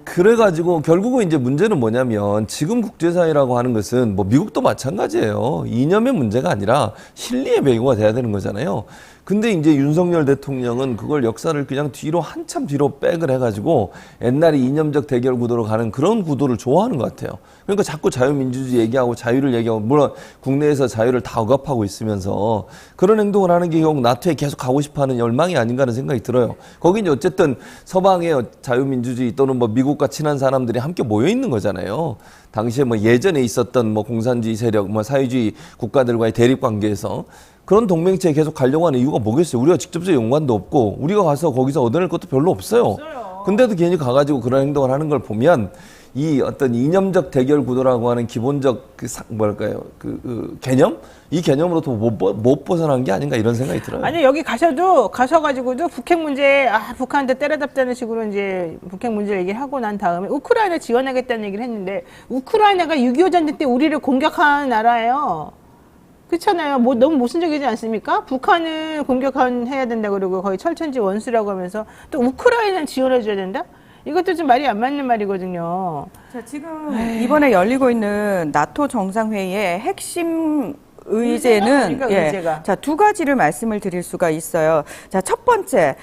그래가지고 결국은 이제 문제는 뭐냐면 지금 국제사회라고 하는 것은 뭐 미국도 마찬가지예요. 이념의 문제가 아니라 실리의 배후가 돼야 되는 거잖아요. 근데 이제 윤석열 대통령은 그걸 역사를 그냥 한참 뒤로 백을 해가지고 옛날에 이념적 대결 구도로 가는 그런 구도를 좋아하는 것 같아요. 그러니까 자꾸 자유민주주의 얘기하고 자유를 얘기하고, 물론 국내에서 자유를 다 억압하고 있으면서 그런 행동을 하는 게 결국 나토에 계속 가고 싶어하는 열망이 아닌가 하는 생각이 들어요. 거기 이제 어쨌든 서방의 자유민주주의 또는 뭐 미국과 친한 사람들이 함께 모여 있는 거잖아요. 당시에 뭐 예전에 있었던 뭐 공산주의 세력, 뭐 사회주의 국가들과의 대립 관계에서 그런 동맹체에 계속 가려고 하는 이유가 뭐겠어요? 우리가 직접적 연관도 없고 우리가 가서 거기서 얻어낼 것도 별로 없어요. 근데도 괜히 가가지고 그런 행동을 하는 걸 보면 이 어떤 이념적 대결 구도라고 하는 기본적 개념? 이 개념으로도 못 벗어난 게 아닌가, 이런 생각이 들어요. 아니 여기 가셔가지고도 북핵 문제, 북한한테 때려잡자는 식으로 이제 북핵 문제를 얘기를 하고 난 다음에 우크라이나 지원하겠다는 얘기를 했는데 우크라이나가 6.25 전쟁 때 우리를 공격한 나라예요. 그렇잖아요. 뭐 너무 모순적이지 않습니까? 북한을 공격해야 된다 그러고 거의 철천지 원수라고 하면서 또 우크라이나를 지원해줘야 된다? 이것도 좀 말이 안 맞는 말이거든요. 자, 지금 이번에 열리고 있는 나토 정상회의의 핵심 의제는 의제가. 자, 2가지를 말씀을 드릴 수가 있어요. 자, 첫 번째,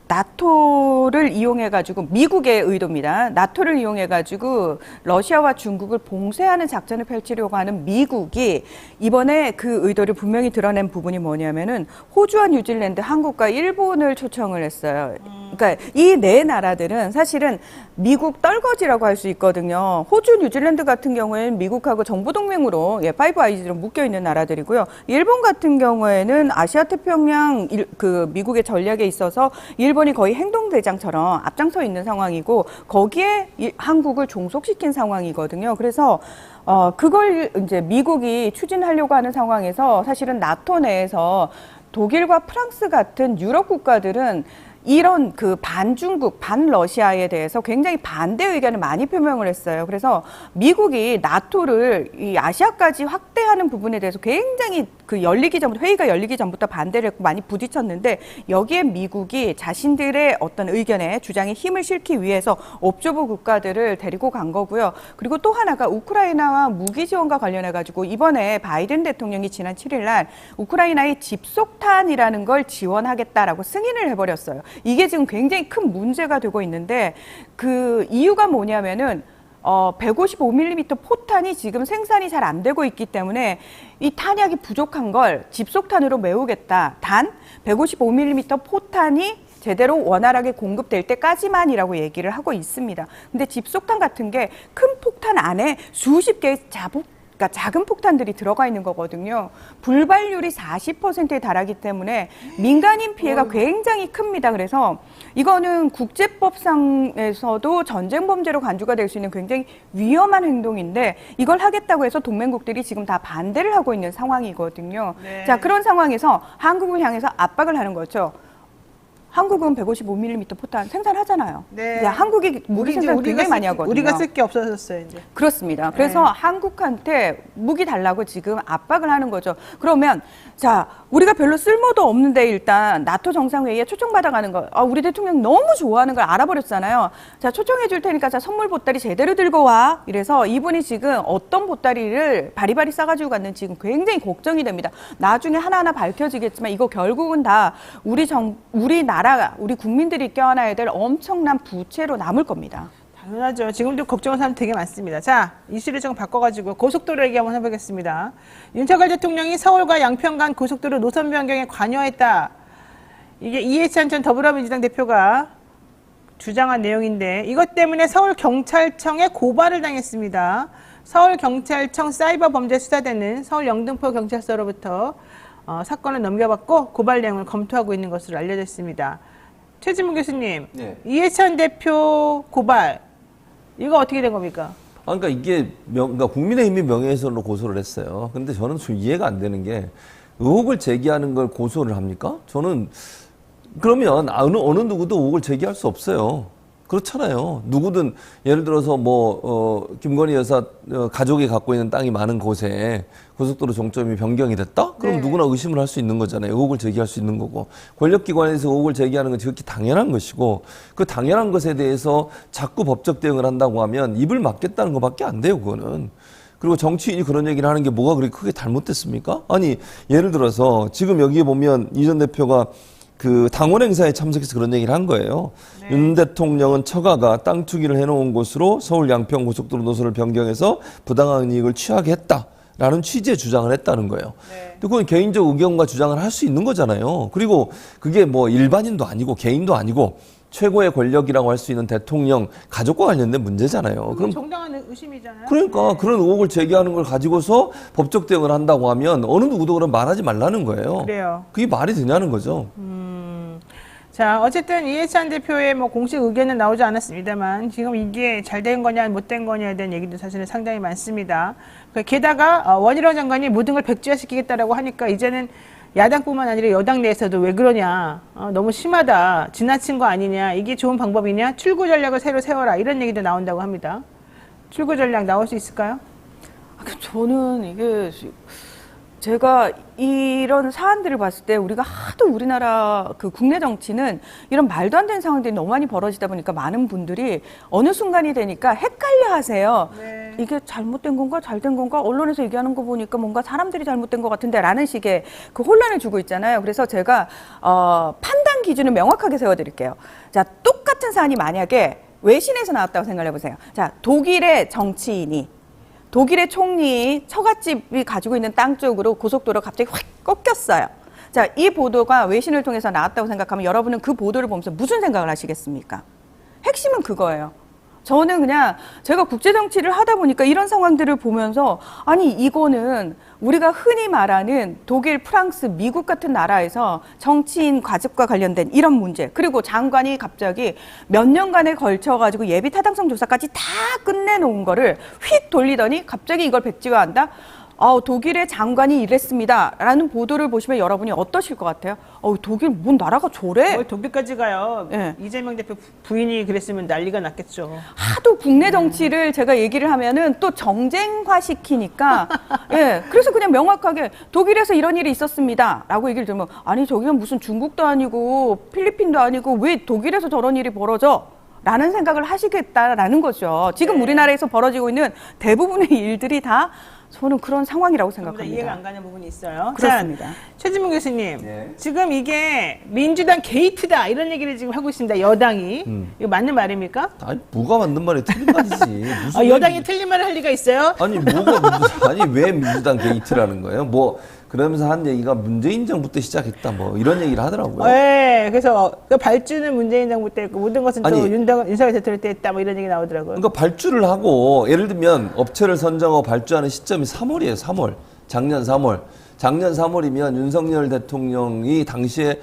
나토를 이용해가지고 미국의 의도입니다. 나토를 이용해가지고 러시아와 중국을 봉쇄하는 작전을 펼치려고 하는 미국이 이번에 그 의도를 분명히 드러낸 부분이 뭐냐면은 호주와 뉴질랜드, 한국과 일본을 초청을 했어요. 그러니까 이 네 나라들은 사실은 미국 떨거지라고 할 수 있거든요. 호주, 뉴질랜드 같은 경우에는 미국하고 정보동맹으로 파이브 아이즈로 묶여 있는 나라들이고요. 일본 같은 경우에는 아시아 태평양 미국의 전략에 있어서 일본이 거의 행동대장처럼 앞장서 있는 상황이고 거기에 한국을 종속시킨 상황이거든요. 그래서 그걸 이제 미국이 추진하려고 하는 상황에서 사실은 나토 내에서 독일과 프랑스 같은 유럽 국가들은 이런 반중국, 반러시아에 대해서 굉장히 반대 의견을 많이 표명을 했어요. 그래서 미국이 나토를 이 아시아까지 확대하는 부분에 대해서 굉장히 그 회의가 열리기 전부터 반대를 했고 많이 부딪혔는데 여기에 미국이 자신들의 어떤 의견에 주장에 힘을 실기 위해서 업주부 국가들을 데리고 간 거고요. 그리고 또 하나가 우크라이나와 무기 지원과 관련해 가지고 이번에 바이든 대통령이 지난 7일 날 우크라이나의 집속탄이라는 걸 지원하겠다라고 승인을 해버렸어요. 이게 지금 굉장히 큰 문제가 되고 있는데 그 이유가 뭐냐면은 155mm 포탄이 지금 생산이 잘 안 되고 있기 때문에 이 탄약이 부족한 걸 집속탄으로 메우겠다. 단 155mm 포탄이 제대로 원활하게 공급될 때까지만이라고 얘기를 하고 있습니다. 근데 집속탄 같은 게 큰 폭탄 안에 수십 개의 그러니까 작은 폭탄들이 들어가 있는 거거든요. 불발률이 40%에 달하기 때문에 민간인 피해가 굉장히 큽니다. 그래서 이거는 국제법상에서도 전쟁 범죄로 간주가 될 수 있는 굉장히 위험한 행동인데 이걸 하겠다고 해서 동맹국들이 지금 다 반대를 하고 있는 상황이거든요. 네. 자, 그런 상황에서 한국을 향해서 압박을 하는 거죠. 한국은 155mm 포탄 생산하잖아요. 네. 이제 한국이 무기 생산 굉장히 많이 하거든요. 우리가 쓸 게 없어졌어요, 이제. 그렇습니다. 그래서 네. 한국한테 무기 달라고 지금 압박을 하는 거죠. 그러면 자, 우리가 별로 쓸모도 없는데 일단 나토 정상회의에 초청받아가는 거. 우리 대통령 너무 좋아하는 걸 알아버렸잖아요. 자, 초청해 줄 테니까 자, 선물 보따리 제대로 들고 와. 이래서 이분이 지금 어떤 보따리를 바리바리 싸가지고 갔는지 지금 굉장히 걱정이 됩니다. 나중에 하나하나 밝혀지겠지만 이거 결국은 다 우리나라 우리 국민들이 껴안아야 될 엄청난 부채로 남을 겁니다. 당연하죠. 지금도 걱정하는 사람 되게 많습니다. 자, 이슈를 좀 바꿔가지고 고속도로 얘기 한번 해보겠습니다. 윤석열 대통령이 서울과 양평 간 고속도로 노선 변경에 관여했다. 이게 이해찬 전 더불어민주당 대표가 주장한 내용인데 이것 때문에 서울경찰청에 고발을 당했습니다. 서울경찰청 사이버범죄수사대는 서울 영등포 경찰서로부터 사건을 넘겨받고 고발 내용을 검토하고 있는 것으로 알려졌습니다. 최진문 교수님, 네. 이해찬 대표 고발 이거 어떻게 된 겁니까? 그러니까 이게 그러니까 국민의힘이 명예훼손으로 고소를 했어요. 근데 저는 좀 이해가 안 되는 게 의혹을 제기하는 걸 고소를 합니까? 저는 그러면 어느 누구도 의혹을 제기할 수 없어요. 그렇잖아요. 누구든 예를 들어서 김건희 여사 가족이 갖고 있는 땅이 많은 곳에 고속도로 종점이 변경이 됐다? 그럼 네. 누구나 의심을 할 수 있는 거잖아요. 의혹을 제기할 수 있는 거고. 권력기관에서 의혹을 제기하는 건 지극히 당연한 것이고 그 당연한 것에 대해서 자꾸 법적 대응을 한다고 하면 입을 막겠다는 것밖에 안 돼요. 그거는. 그리고 정치인이 그런 얘기를 하는 게 뭐가 그렇게 크게 잘못됐습니까? 아니 예를 들어서 지금 여기에 보면 이 전 대표가 그 당원 행사에 참석해서 그런 얘기를 한 거예요. 네. 윤 대통령은 처가가 땅 투기를 해놓은 곳으로 서울 양평 고속도로 노선을 변경해서 부당한 이익을 취하게 했다라는 취지의 주장을 했다는 거예요. 네. 그건 개인적 의견과 주장을 할 수 있는 거잖아요. 그리고 그게 뭐 일반인도 아니고 개인도 아니고 최고의 권력이라고 할 수 있는 대통령 가족과 관련된 문제잖아요. 그럼 정당한 의심이잖아요. 그러니까 네. 그런 의혹을 제기하는 걸 가지고서 법적 대응을 한다고 하면 어느 누구도 그럼 말하지 말라는 거예요. 그래요. 그게 말이 되냐는 거죠. 자, 어쨌든 이해찬 대표의 공식 의견은 나오지 않았습니다만 지금 이게 잘 된 거냐 못 된 거냐에 대한 얘기도 사실은 상당히 많습니다. 게다가 원희룡 장관이 모든 걸 백지화시키겠다라고 하니까 이제는 야당뿐만 아니라 여당 내에서도 왜 그러냐, 너무 심하다, 지나친 거 아니냐, 이게 좋은 방법이냐, 출구 전략을 새로 세워라 이런 얘기도 나온다고 합니다. 출구 전략 나올 수 있을까요? 저는 이게 제가 이런 사안들을 봤을 때 우리가 하도 우리나라 그 국내 정치는 이런 말도 안 되는 상황들이 너무 많이 벌어지다 보니까 많은 분들이 어느 순간이 되니까 헷갈려 하세요. 네. 이게 잘못된 건가 잘된 건가 언론에서 얘기하는 거 보니까 뭔가 사람들이 잘못된 것 같은데 라는 식의 그 혼란을 주고 있잖아요. 그래서 제가 판단 기준을 명확하게 세워드릴게요. 자, 똑같은 사안이 만약에 외신에서 나왔다고 생각해 보세요. 자, 독일의 정치인이 독일의 총리 처갓집이 가지고 있는 땅 쪽으로 고속도로가 갑자기 확 꺾였어요. 자, 이 보도가 외신을 통해서 나왔다고 생각하면 여러분은 그 보도를 보면서 무슨 생각을 하시겠습니까? 핵심은 그거예요. 저는 그냥 제가 국제정치를 하다 보니까 이런 상황들을 보면서 아니 이거는 우리가 흔히 말하는 독일, 프랑스, 미국 같은 나라에서 정치인 과습과 관련된 이런 문제 그리고 장관이 갑자기 몇 년간에 걸쳐가지고 예비 타당성 조사까지 다 끝내놓은 거를 휙 돌리더니 갑자기 이걸 백지화한다? 독일의 장관이 이랬습니다라는 보도를 보시면 여러분이 어떠실 것 같아요? 독일 뭔 나라가 저래? 뭘 독일까지 가요. 네. 이재명 대표 부인이 그랬으면 난리가 났겠죠. 하도 국내 정치를 제가 얘기를 하면은 또 정쟁화 시키니까 예, 그래서 그냥 명확하게 독일에서 이런 일이 있었습니다라고 얘기를 들으면 아니 저기는 무슨 중국도 아니고 필리핀도 아니고 왜 독일에서 저런 일이 벌어져? 라는 생각을 하시겠다라는 거죠. 지금 우리나라에서 벌어지고 있는 대부분의 일들이 다 저는 그런 상황이라고 생각합니다. 이해가 안 가는 부분이 있어요. 그렇습니다. 자, 최진문 교수님, 네. 지금 이게 민주당 게이트다 이런 얘기를 지금 하고 있습니다. 여당이. 이거 맞는 말입니까? 아니 뭐가 맞는 말이 틀린 말이지. 무슨 여당이 얘기- 틀린 말을 할 리가 있어요? 아니 아니 왜 민주당 게이트라는 거예요? 뭐 그러면서 한 얘기가 문재인 정부 때 시작했다 뭐 이런 얘기를 하더라고요. 네, 그래서 그 발주는 문재인 정부 때 했고 모든 것은 또 아니, 윤석열 대통령 때 했다 뭐 이런 얘기 나오더라고요. 그러니까 발주를 하고 예를 들면 업체를 선정하고 발주하는 시점이 3월이에요. 3월. 작년 3월. 작년 3월이면 윤석열 대통령이 당시에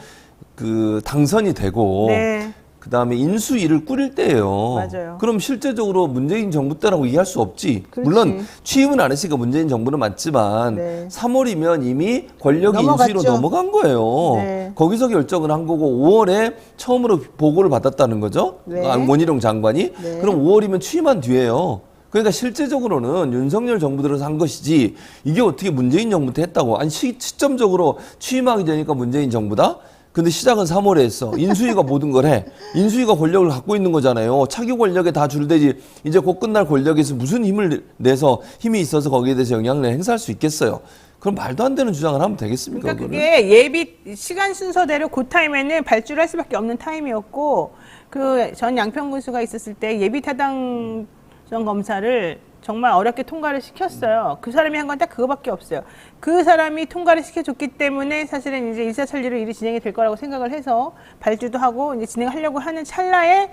그 당선이 되고 네. 그다음에 인수위를 꾸릴 때예요. 맞아요. 그럼 실제적으로 문재인 정부 때라고 얘기할 수 없지. 그렇지. 물론 취임은 안 했으니까 문재인 정부는 맞지만 네. 3월이면 이미 권력이 넘어갔죠. 인수위로 넘어간 거예요. 네. 거기서 결정을 한 거고 5월에 처음으로 보고를 받았다는 거죠. 네. 원희룡 장관이. 네. 그럼 5월이면 취임한 뒤에요. 그러니까 실제적으로는 윤석열 정부 들어서 한 것이지 이게 어떻게 문재인 정부 때 했다고. 아니 시점적으로 취임하기 전이니까 문재인 정부다? 근데 시작은 3월에 했어. 인수위가 모든 걸 해. 인수위가 권력을 갖고 있는 거잖아요. 차기 권력에 다 줄대지. 이제 곧 끝날 권력에서 무슨 힘을 내서 힘이 있어서 거기에 대해서 영향을 행사할 수 있겠어요. 그럼 말도 안 되는 주장을 하면 되겠습니까? 그러니까 그거는? 그게 예비 시간 순서대로 그 타임에는 발주를 할 수밖에 없는 타임이었고 그 전 양평 군수가 있었을 때 예비 타당 검사를 정말 어렵게 통과를 시켰어요. 그 사람이 한 건 딱 그거밖에 없어요. 그 사람이 통과를 시켜줬기 때문에 사실은 이제 일사천리로 일이 진행이 될 거라고 생각을 해서 발주도 하고 이제 진행하려고 하는 찰나에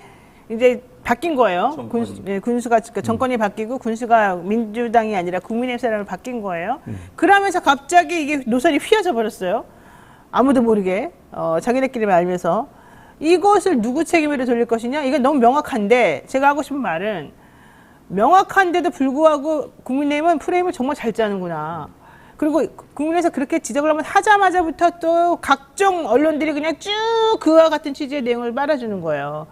이제 바뀐 거예요. 군수가 그러니까 정권이 바뀌고 군수가 민주당이 아니라 국민의 사람을 바뀐 거예요. 그러면서 갑자기 이게 노선이 휘어져 버렸어요. 아무도 모르게 자기네끼리만 알면서 이것을 누구 책임으로 돌릴 것이냐? 이건 너무 명확한데 제가 하고 싶은 말은 명확한데도 불구하고 국민의힘은 프레임을 정말 잘 짜는구나. 그리고 국민에서 그렇게 지적을 한번 하자마자부터 또 각종 언론들이 그냥 쭉 그와 같은 취지의 내용을 빨아주는 거예요.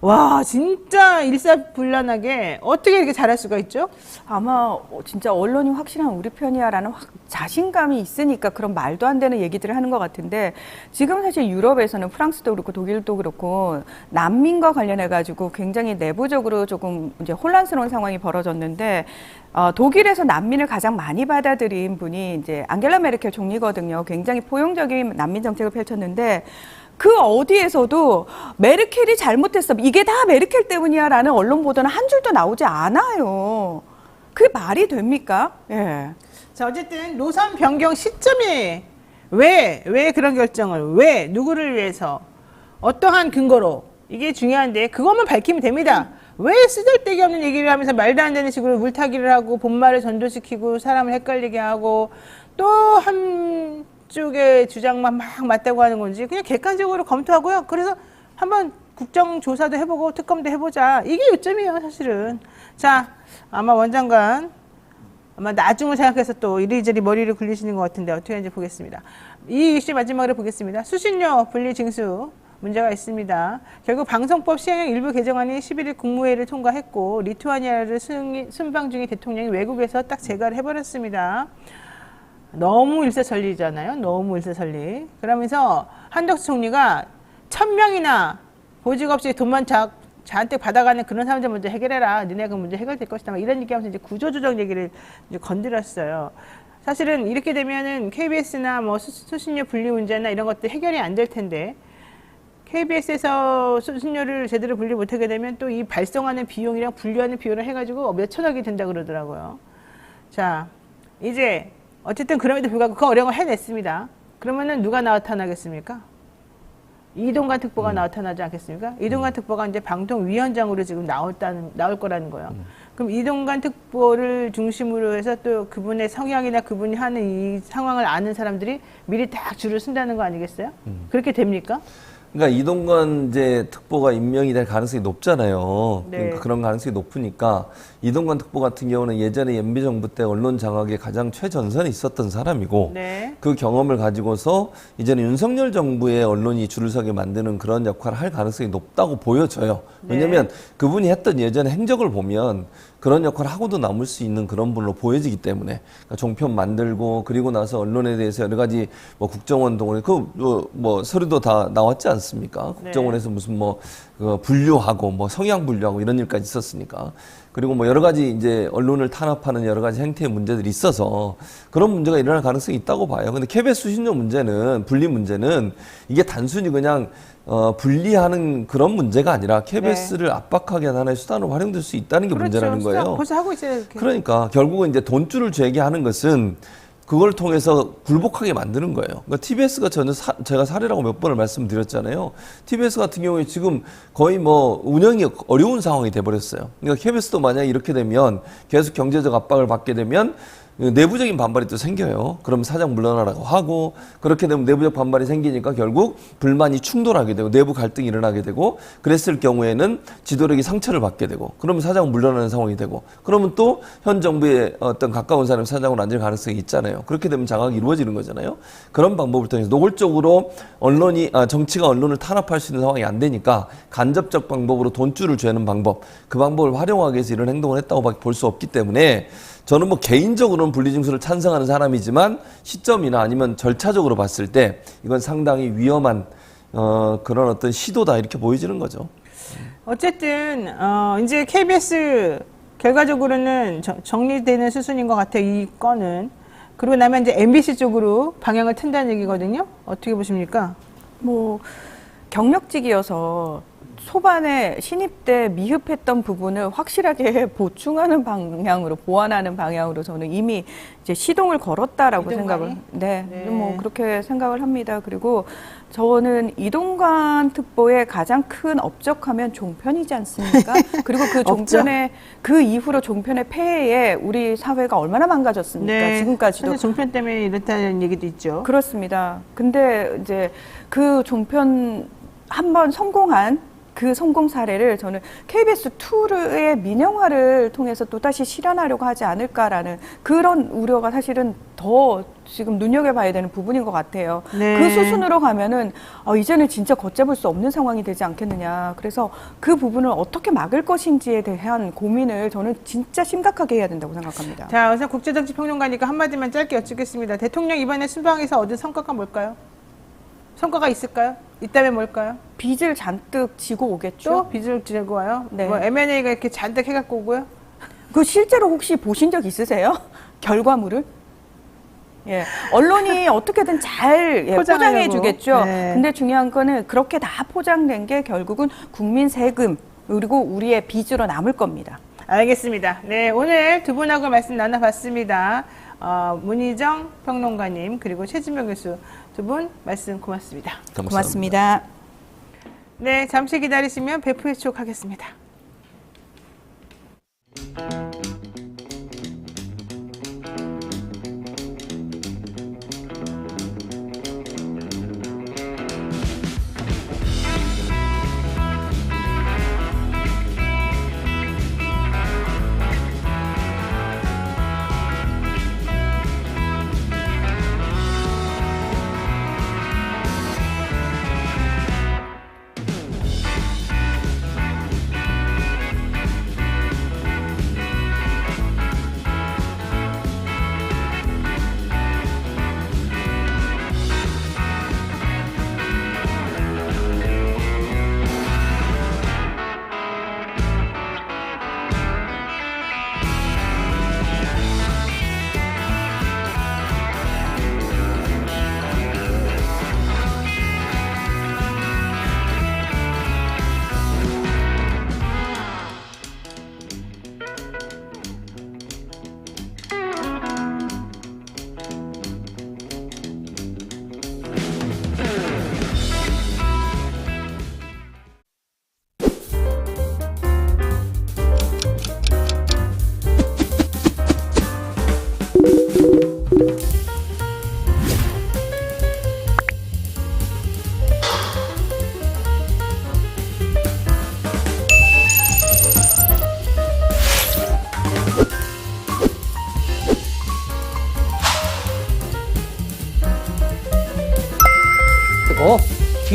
와, 진짜 일사불란하게 어떻게 이렇게 잘할 수가 있죠? 아마 진짜 언론이 확실한 우리 편이야라는 자신감이 있으니까 그런 말도 안 되는 얘기들을 하는 것 같은데 지금 사실 유럽에서는 프랑스도 그렇고 독일도 그렇고 난민과 관련해 가지고 굉장히 내부적으로 조금 이제 혼란스러운 상황이 벌어졌는데 독일에서 난민을 가장 많이 받아들인 분이 이제 안겔라 메르켈 총리거든요. 굉장히 포용적인 난민 정책을 펼쳤는데 그 어디에서도 메르켈이 잘못했어. 이게 다 메르켈 때문이야 라는 언론 보도는 한 줄도 나오지 않아요. 그게 말이 됩니까? 예. 자, 어쨌든 노선 변경 시점이 왜 그런 결정을 왜 누구를 위해서 어떠한 근거로 이게 중요한데 그것만 밝히면 됩니다. 왜 쓰잘데기 없는 얘기를 하면서 말도 안 되는 식으로 물타기를 하고 본말을 전도시키고 사람을 헷갈리게 하고 또 한쪽의 주장만 막 맞다고 하는 건지 그냥 객관적으로 검토하고요. 그래서 한번 국정조사도 해보고 특검도 해보자. 이게 요점이에요, 사실은. 자, 아마 원장관 아마 나중을 생각해서 또 이리저리 머리를 굴리시는 것 같은데 어떻게 하는지 보겠습니다. 이 이슈 마지막으로 보겠습니다. 수신료 분리 징수 문제가 있습니다. 결국 방송법 시행령 일부 개정안이 11일 국무회의를 통과했고 리투아니아를 순방 중인 대통령이 외국에서 딱 제거를 해버렸습니다. 너무 일사천리잖아요. 너무 일사천리. 그러면서 한덕수 총리가 1000명이나 보직 없이 돈만 잔뜩 받아가는 그런 사람들 문제 해결해라. 너네 그 문제 해결될 것이다. 막 이런 얘기하면서 이제 구조조정 얘기를 이제 건드렸어요. 사실은 이렇게 되면은 KBS나 뭐 수신료 분리 문제나 이런 것들 해결이 안 될 텐데 KBS에서 수신료를 제대로 분리 못하게 되면 또 이 발송하는 비용이랑 분류하는 비용을 해가지고 몇천억이 된다 그러더라고요. 자, 이제 어쨌든 그럼에도 불구하고 그 어려운 걸 해냈습니다. 그러면은 누가 나타나겠습니까? 이동관 특보가 나타나지 않겠습니까? 이동관 특보가 이제 방통위원장으로 지금 나올 거라는 거예요. 그럼 이동관 특보를 중심으로 해서 또 그분의 성향이나 그분이 하는 이 상황을 아는 사람들이 미리 딱 줄을 쓴다는 거 아니겠어요? 그렇게 됩니까? 그러니까 이동관 이제 특보가 임명이 될 가능성이 높잖아요. 네. 그러니까 그런 가능성이 높으니까 이동관 특보 같은 경우는 예전에 MB 정부 때 언론 장악에 가장 최전선에 있었던 사람이고 네. 그 경험을 가지고서 이제는 윤석열 정부의 언론이 줄을 서게 만드는 그런 역할을 할 가능성이 높다고 보여져요. 왜냐하면 그분이 했던 예전의 행적을 보면 그런 역할을 하고도 남을 수 있는 그런 분으로 보여지기 때문에 그러니까 종편 만들고 그리고 나서 언론에 대해서 여러 가지 뭐 국정원 동원 뭐 서류도 다 나왔지 않습니까? 국정원에서 무슨 뭐 분류하고 뭐 성향 분류하고 이런 일까지 있었으니까. 그리고 뭐 여러 가지 이제 언론을 탄압하는 여러 가지 행태의 문제들이 있어서 그런 문제가 일어날 가능성이 있다고 봐요. 근데 KBS 수신료 문제는 분리 문제는 이게 단순히 그냥 분리하는 그런 문제가 아니라 KBS를 압박하기 위한 하나의 수단으로 활용될 수 있다는 게 문제라는 거예요. 벌써 하고 있어요. 이렇게. 그러니까 결국은 이제 돈줄을 죄게 하는 것은 그걸 통해서 굴복하게 만드는 거예요. 그러니까 TBS가 제가 사례라고 몇 번을 말씀드렸잖아요. TBS 같은 경우에 지금 거의 뭐 운영이 어려운 상황이 돼버렸어요. 그러니까 KBS도 만약에 이렇게 되면 계속 경제적 압박을 받게 되면 내부적인 반발이 또 생겨요. 그럼 사장 물러나라고 하고 그렇게 되면 내부적 반발이 생기니까 결국 불만이 충돌하게 되고 내부 갈등이 일어나게 되고 그랬을 경우에는 지도력이 상처를 받게 되고 그러면 사장 물러나는 상황이 되고 그러면 또 현 정부의 어떤 가까운 사람이 사장으로 앉을 가능성이 있잖아요. 그렇게 되면 장악이 이루어지는 거잖아요. 그런 방법을 통해서 노골적으로 정치가 언론을 탄압할 수 있는 상황이 안 되니까 간접적 방법으로 돈줄을 죄는 방법 그 방법을 활용하기 위해서 이런 행동을 했다고밖에 볼 수 없기 때문에 저는 뭐 개인적으로는 분리징수를 찬성하는 사람이지만 시점이나 아니면 절차적으로 봤을 때 이건 상당히 위험한 그런 어떤 시도다 이렇게 보여지는 거죠. 어쨌든 이제 KBS 결과적으로는 정리되는 수순인 것 같아요. 이 건은. 그리고 나면 이제 MBC 쪽으로 방향을 튼다는 얘기거든요. 어떻게 보십니까? 뭐 경력직이어서 초반에 신입 때 미흡했던 부분을 확실하게 보충하는 방향으로 보완하는 방향으로 저는 이미 이제 시동을 걸었다라고 이동관이? 생각을 뭐 그렇게 생각을 합니다. 그리고 저는 이동관 특보의 가장 큰 업적하면 종편이지 않습니까? 그리고 그 종편의 그 이후로 종편의 폐해에 우리 사회가 얼마나 망가졌습니까? 지금까지도 사실 종편 때문에 이렇다는 얘기도 있죠. 그렇습니다. 근데 이제 그 종편 한번 성공한 그 성공 사례를 저는 KBS2의 민영화를 통해서 또다시 실현하려고 하지 않을까라는 그런 우려가 사실은 더 지금 눈여겨봐야 되는 부분인 것 같아요. 네. 그 수순으로 가면은 이제는 진짜 걷잡을 수 없는 상황이 되지 않겠느냐. 그래서 그 부분을 어떻게 막을 것인지에 대한 고민을 저는 진짜 심각하게 해야 된다고 생각합니다. 자, 우선 국제정치평론가니까 한마디만 짧게 여쭙겠습니다. 대통령 이번에 순방에서 얻은 성과가 뭘까요? 성과가 있을까요? 있다면 뭘까요? 빚을 잔뜩 지고 오겠죠. 또 빚을 지고 와요? 네. 뭐 M&A가 이렇게 잔뜩 해갖고 오고요? 그 실제로 혹시 보신 적 있으세요? 결과물을? 예, 언론이 어떻게든 잘 포장해 주겠죠. 네. 근데 중요한 거는 그렇게 다 포장된 게 결국은 국민 세금 그리고 우리의 빚으로 남을 겁니다. 알겠습니다. 네, 오늘 두 분하고 말씀 나눠봤습니다. 문희정 평론가님 그리고 최진명 교수 두 분 말씀 고맙습니다. 감사합니다. 고맙습니다. 네, 잠시 기다리시면 배포의 추억 하겠습니다.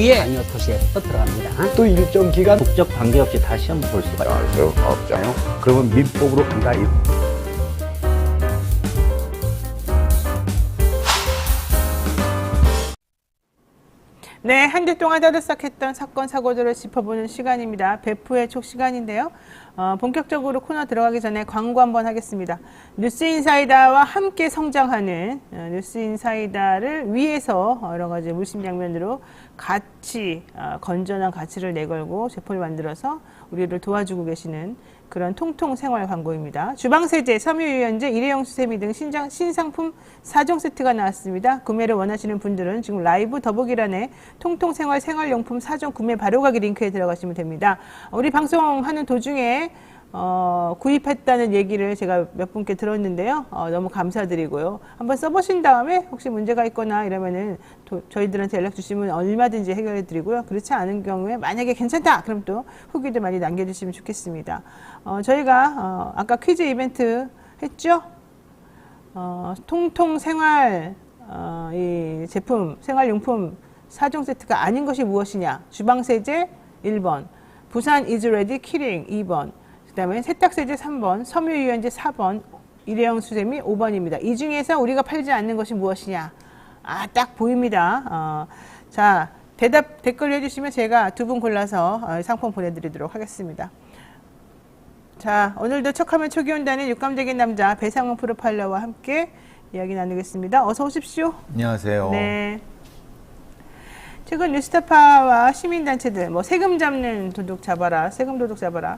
뒤에 도시에 또 들어갑니다. 또 일정 기간 국적 관계없이 다 시험 볼 수가 있어요. 그러면 민법으로 간다. 네, 한 주 동안 떠들썩했던 사건, 사고들을 짚어보는 시간입니다. 배프의 촉 시간인데요. 본격적으로 코너 들어가기 전에 광고 한번 하겠습니다. 뉴스인사이다와 함께 성장하는 뉴스인사이다를 위해서 여러 가지 물심 양면으로 가치, 건전한 가치를 내걸고 제품을 만들어서 우리를 도와주고 계시는 그런 통통 생활 광고입니다. 주방세제, 섬유유연제, 일회용 수세미 등 신상품 4종 세트가 나왔습니다. 구매를 원하시는 분들은 지금 라이브 더보기란에 통통 생활 생활용품 4종 구매 바로가기 링크에 들어가시면 됩니다. 우리 방송하는 도중에 구입했다는 얘기를 제가 몇 분께 들었는데요. 너무 감사드리고요. 한번 써보신 다음에 혹시 문제가 있거나 이러면은 저희들한테 연락 주시면 얼마든지 해결해 드리고요. 그렇지 않은 경우에 만약에 괜찮다! 그럼 또 후기도 많이 남겨주시면 좋겠습니다. 저희가 아까 퀴즈 이벤트 했죠? 통통 생활 이 제품, 생활용품 4종 세트가 아닌 것이 무엇이냐? 주방세제 1번, 부산 이즈레디 키링 2번, 그 다음에 세탁세제 3번, 섬유유연제 4번, 일회용 수세미 5번입니다. 이 중에서 우리가 팔지 않는 것이 무엇이냐? 딱 보입니다. 자, 댓글 해주시면 제가 2분 골라서 상품 보내드리도록 하겠습니다. 자, 오늘도 척하면 촉이 온다는 육감적인 남자 배상훈 프로파일러와 함께 이야기 나누겠습니다. 어서 오십시오. 안녕하세요. 네. 최근 뉴스타파와 시민단체들, 세금 잡는 도둑 잡아라, 세금 도둑 잡아라,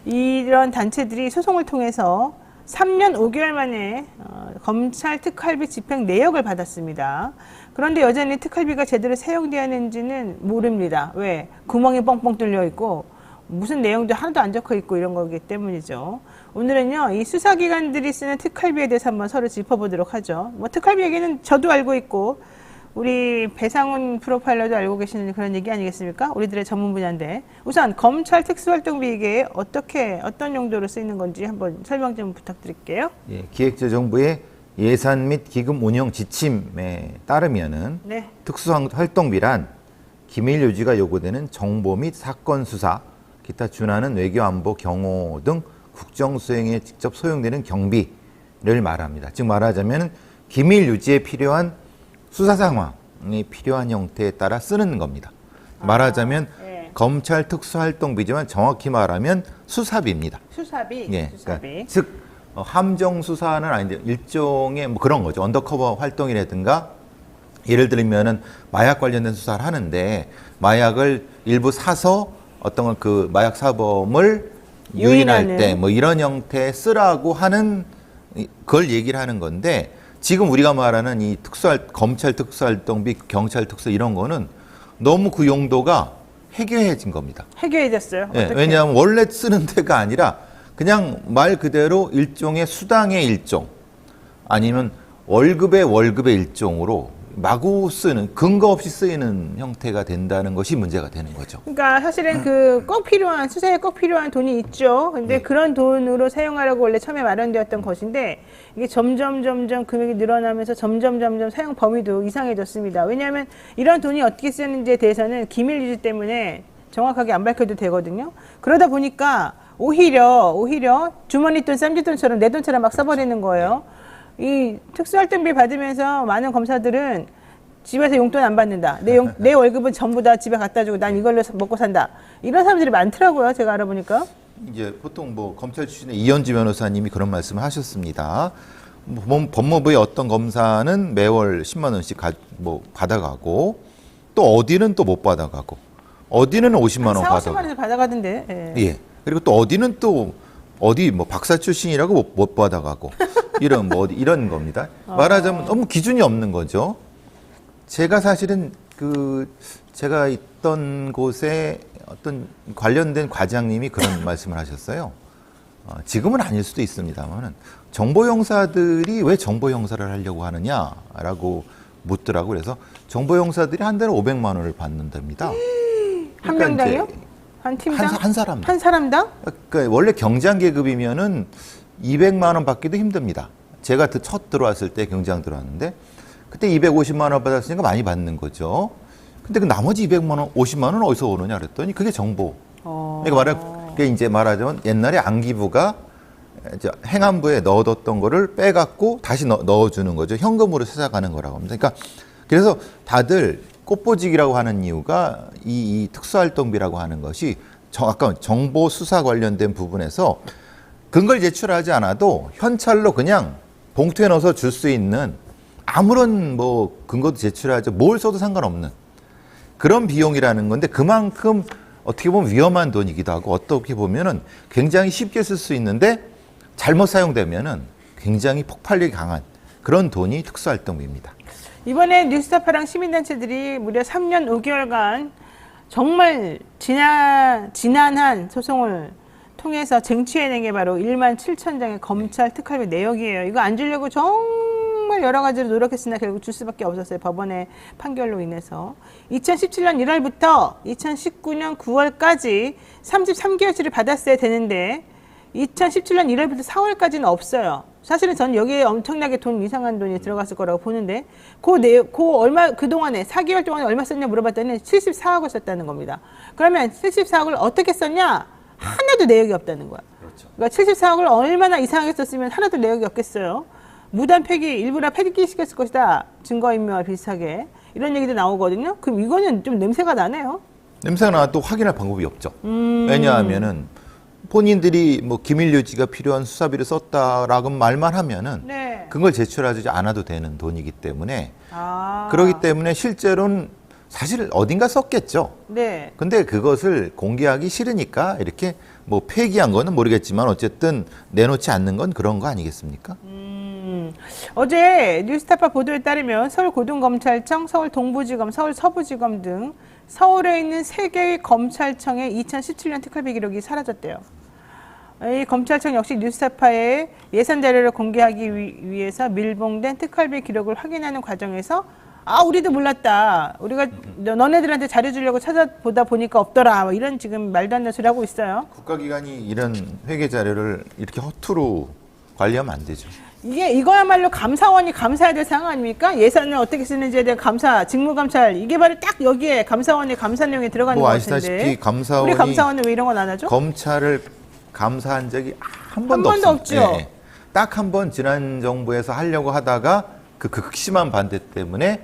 이런 단체들이 소송을 통해서 3년 5개월 만에 검찰 특활비 집행 내역을 받았습니다. 그런데 여전히 특활비가 제대로 사용되었는지는 모릅니다. 왜? 구멍이 뻥뻥 뚫려 있고 무슨 내용도 하나도 안 적혀 있고 이런 거기 때문이죠. 오늘은요, 이 수사기관들이 쓰는 특활비에 대해서 한번 서로 짚어보도록 하죠. 특활비 얘기는 저도 알고 있고 우리 배상훈 프로파일러도 알고 계시는 그런 얘기 아니겠습니까? 우리들의 전문 분야인데 우선 검찰 특수활동비 이게 어떤 용도로 쓰이는 건지 한번 설명 좀 부탁드릴게요. 예, 기획재정부의 예산 및 기금 운영 지침에 따르면은 네. 특수활동비란 기밀 유지가 요구되는 정보 및 사건 수사, 기타 준하는 외교 안보 경호 등 국정 수행에 직접 소용되는 경비를 말합니다. 즉 말하자면 기밀 유지에 필요한 수사 상황이 필요한 형태에 따라 쓰는 겁니다. 말하자면 네. 검찰 특수활동비지만 정확히 말하면 수사비입니다. 수사비. 예, 수사비. 그러니까 즉 함정 수사는 아닌데 일종의 그런 거죠. 언더커버 활동이라든가 예를 들면은 마약 관련된 수사를 하는데 마약을 일부 사서 어떤 그 마약 사범을 유인할 때 이런 형태에 쓰라고 하는 그걸 얘기를 하는 건데. 지금 우리가 말하는 이 검찰 특수활동비, 경찰 특수 이런 거는 너무 그 용도가 해괴해진 겁니다. 해결해졌어요. 네, 왜냐하면 원래 쓰는 데가 아니라 그냥 말 그대로 일종의 수당의 일종 아니면 월급의 일종으로 마구 쓰는 근거 없이 쓰이는 형태가 된다는 것이 문제가 되는 거죠. 그러니까 사실은 꼭 필요한 수사에 꼭 필요한 돈이 있죠. 근데 그런 돈으로 사용하려고 원래 처음에 마련되었던 것인데 이게 점점 금액이 늘어나면서 점점 사용 범위도 이상해졌습니다. 왜냐하면 이런 돈이 어떻게 쓰는지에 대해서는 기밀 유지 때문에 정확하게 안 밝혀도 되거든요. 그러다 보니까 오히려 주머니 돈, 쌈짓돈처럼 내 돈처럼 막 써버리는 거예요. 이 특수활동비 받으면서 많은 검사들은 집에서 용돈 안 받는다. 내 월급은 전부 다 집에 갖다 주고 난 이걸로 먹고 산다. 이런 사람들이 많더라고요. 제가 알아보니까. 이제 보통 검찰 출신의 이현주 변호사님이 그런 말씀을 하셨습니다. 법무부의 어떤 검사는 매월 10만 원씩 받아가고 또 어디는 또 못 받아가고 어디는 50만 원 40만 원에서 받아가던데. 예. 예. 그리고 또 어디는 또 박사 출신이라고 못 받아가고 이런 겁니다. 말하자면 너무 기준이 없는 거죠. 제가 사실은 제가 있던 곳에 어떤 관련된 과장님이 그런 말씀을 하셨어요. 지금은 아닐 수도 있습니다만은 정보 형사들이 왜 정보 형사를 하려고 하느냐라고 묻더라고요. 그래서 정보 형사들이 한 달에 500만 원을 받는답니다. 한 명당이요? 한 팀당? 한 사람당. 한 사람당? 그러니까 원래 경장 계급이면은 200만 원 받기도 힘듭니다. 제가 첫 들어왔을 때 경장 들어왔는데 그때 250만 원 받았으니까 많이 받는 거죠. 근데 그 나머지 200만 원, 50만 원은 어디서 오느냐 그랬더니 그게 정보. 그러니까 그게 이제 말하자면 옛날에 안기부가 이제 행안부에 넣어뒀던 거를 빼갖고 다시 넣어주는 거죠. 현금으로 찾아가는 거라고 합니다. 그러니까 그래서 다들 꽃보직이라고 하는 이유가 이 특수활동비라고 하는 것이 아까 정보 수사 관련된 부분에서 근거를 제출하지 않아도 현찰로 그냥 봉투에 넣어서 줄 수 있는 아무런 뭐 근거도 제출하지 뭘 써도 상관없는 그런 비용이라는 건데 그만큼 어떻게 보면 위험한 돈이기도 하고 어떻게 보면은 굉장히 쉽게 쓸 수 있는데 잘못 사용되면은 굉장히 폭발력이 강한 그런 돈이 특수활동비입니다. 이번에 뉴스타파랑 시민단체들이 무려 3년 5개월간 정말 지난한 소송을 통해서 쟁취해낸 게 바로 1만 7천 장의 검찰 특활비 내역이에요. 이거 안 주려고 정말 여러 가지로 노력했으나 결국 줄 수밖에 없었어요. 법원의 판결로 인해서. 2017년 1월부터 2019년 9월까지 33개월치를 받았어야 되는데 2017년 1월부터 4월까지는 없어요. 사실은 전 여기에 엄청나게 이상한 돈이 들어갔을 거라고 보는데 그동안에 4개월 동안에 얼마 썼냐 물어봤더니 74억을 썼다는 겁니다. 그러면 74억을 어떻게 썼냐? 하나도 내역이 없다는 거야. 그렇죠. 그러니까 74억을 얼마나 이상하게 썼으면 하나도 내역이 없겠어요. 무단 폐기, 일부러 폐기시켰을 것이다. 증거인멸 비슷하게. 이런 얘기도 나오거든요. 그럼 이거는 좀 냄새가 나네요. 냄새가 나도 확인할 방법이 없죠. 왜냐하면은 본인들이 뭐 기밀 유지가 필요한 수사비를 썼다라고 말만 하면은 네. 그걸 제출하지 않아도 되는 돈이기 때문에 그렇기 때문에 실제로는 사실 어딘가 썼겠죠. 네. 근데 그것을 공개하기 싫으니까 이렇게 뭐 폐기한 거는 모르겠지만 어쨌든 내놓지 않는 건 그런 거 아니겠습니까? 어제 뉴스타파 보도에 따르면 서울고등검찰청, 서울동부지검, 서울서부지검 등 서울에 있는 3개의 검찰청의 2017년 특활비 기록이 사라졌대요. 이 검찰청 역시 뉴스타파의 예산 자료를 공개하기 위해서 밀봉된 특활비 기록을 확인하는 과정에서 우리도 몰랐다. 우리가 너네들한테 자료 주려고 찾아보다 보니까 없더라. 뭐 이런 지금 말도 안 되는 소리 하고 있어요. 국가기관이 이런 회계 자료를 이렇게 허투루 관리하면 안 되죠. 이거야말로 감사원이 감사해야 될 상황 아닙니까? 예산을 어떻게 쓰는지에 대한 감사, 직무감찰 이게 바로 딱 여기에 감사원의 감사 내용에 들어가는 것 같은데. 아시다시피 우리 감사원은 왜 이런 건 안 하죠? 검찰을 감사한 적이 한 번도 없죠. 네. 딱 한 번 지난 정부에서 하려고 하다가 그 극심한 반대 때문에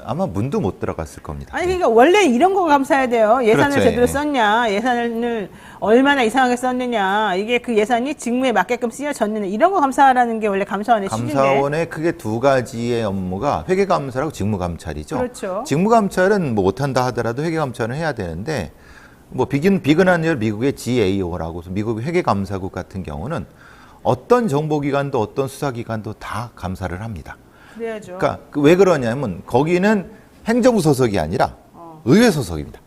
아마 문도 못 들어갔을 겁니다. 아니 그러니까 원래 이런 거 감사해야 돼요. 예산을 그렇죠. 제대로 썼냐, 예산을 얼마나 이상하게 썼느냐, 이게 그 예산이 직무에 맞게끔 쓰여졌느냐 이런 거 감사하라는 게 원래 감사원의 취지인데. 감사원의 크게 두 가지의 업무가 회계감사라고 직무감찰이죠. 그렇죠. 직무감찰은 뭐 못한다 하더라도 회계감찰은 해야 되는데 뭐 비근한 미국의 GAO라고 미국의 회계감사국 같은 경우는 어떤 정보기관도 어떤 수사기관도 다 감사를 합니다. 그래야죠. 그러니까 왜 그러냐면 거기는 행정부 소속이 아니라 의회 소속입니다.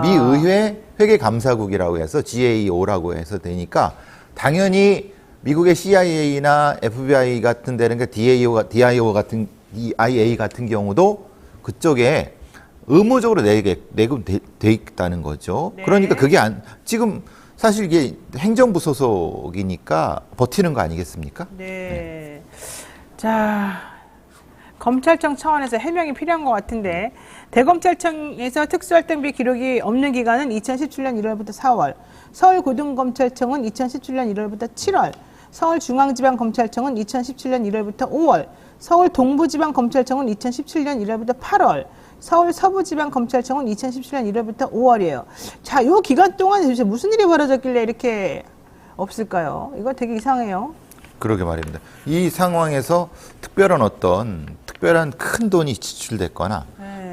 미 의회 회계감사국이라고 해서 GAO라고 해서 되니까 당연히 미국의 CIA나 FBI 같은 데는 DIA 같은 경우도 그쪽에 의무적으로 내금 돼 있다는 거죠. 네. 그러니까 그게 지금 사실 이게 행정부 소속이니까 버티는 거 아니겠습니까? 네. 자, 검찰청 차원에서 해명이 필요한 것 같은데 대검찰청에서 특수활동비 기록이 없는 기간은 2017년 1월부터 4월, 서울고등검찰청은 2017년 1월부터 7월, 서울중앙지방검찰청은 2017년 1월부터 5월, 서울동부지방검찰청은 2017년 1월부터 8월, 서울서부지방검찰청은 2017년 1월부터 5월이에요. 자, 요 기간 동안 도대체 무슨 일이 벌어졌길래 이렇게 없을까요? 이거 되게 이상해요. 그러게 말입니다. 이 상황에서 특별한 큰 돈이 지출됐거나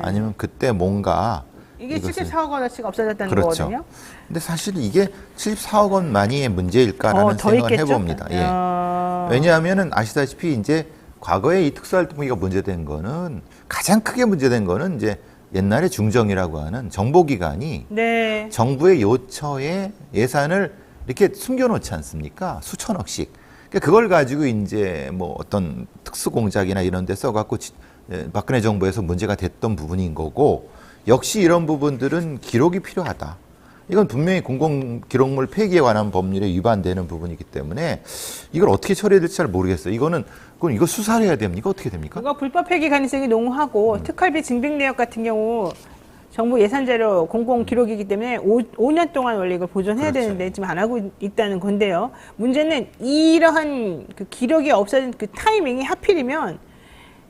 아니면 그때 뭔가 이게 74억 원어치가 없어졌다는 그렇죠. 거거든요. 근데 사실 이게 74억 원만이의 문제일까라는 더 생각을 있겠죠? 해봅니다. 예. 왜냐하면은 아시다시피 이제 과거에 이 특수활동비가 문제된 거는 가장 크게 문제된 거는 이제 옛날에 중정이라고 하는 정보기관이 네. 정부의 요처에 예산을 이렇게 숨겨놓지 않습니까? 수천억씩. 그러니까 그걸 가지고 이제 뭐 어떤 특수공작이나 이런 데 써갖고 박근혜 정부에서 문제가 됐던 부분인 거고 역시 이런 부분들은 기록이 필요하다. 이건 분명히 공공기록물 폐기에 관한 법률에 위반되는 부분이기 때문에 이걸 어떻게 처리해야 될지 잘 모르겠어요. 그건 이거 수사를 해야 됩니까? 이거 어떻게 됩니까? 그거 불법 폐기 가능성이 농후하고 특활비 증빙 내역 같은 경우 정부 예산자료 공공 기록이기 때문에 5년 동안 원래 이걸 보존해야 그렇죠. 되는데 지금 안 하고 있다는 건데요. 문제는 이러한 그 기록이 없어진 그 타이밍이 하필이면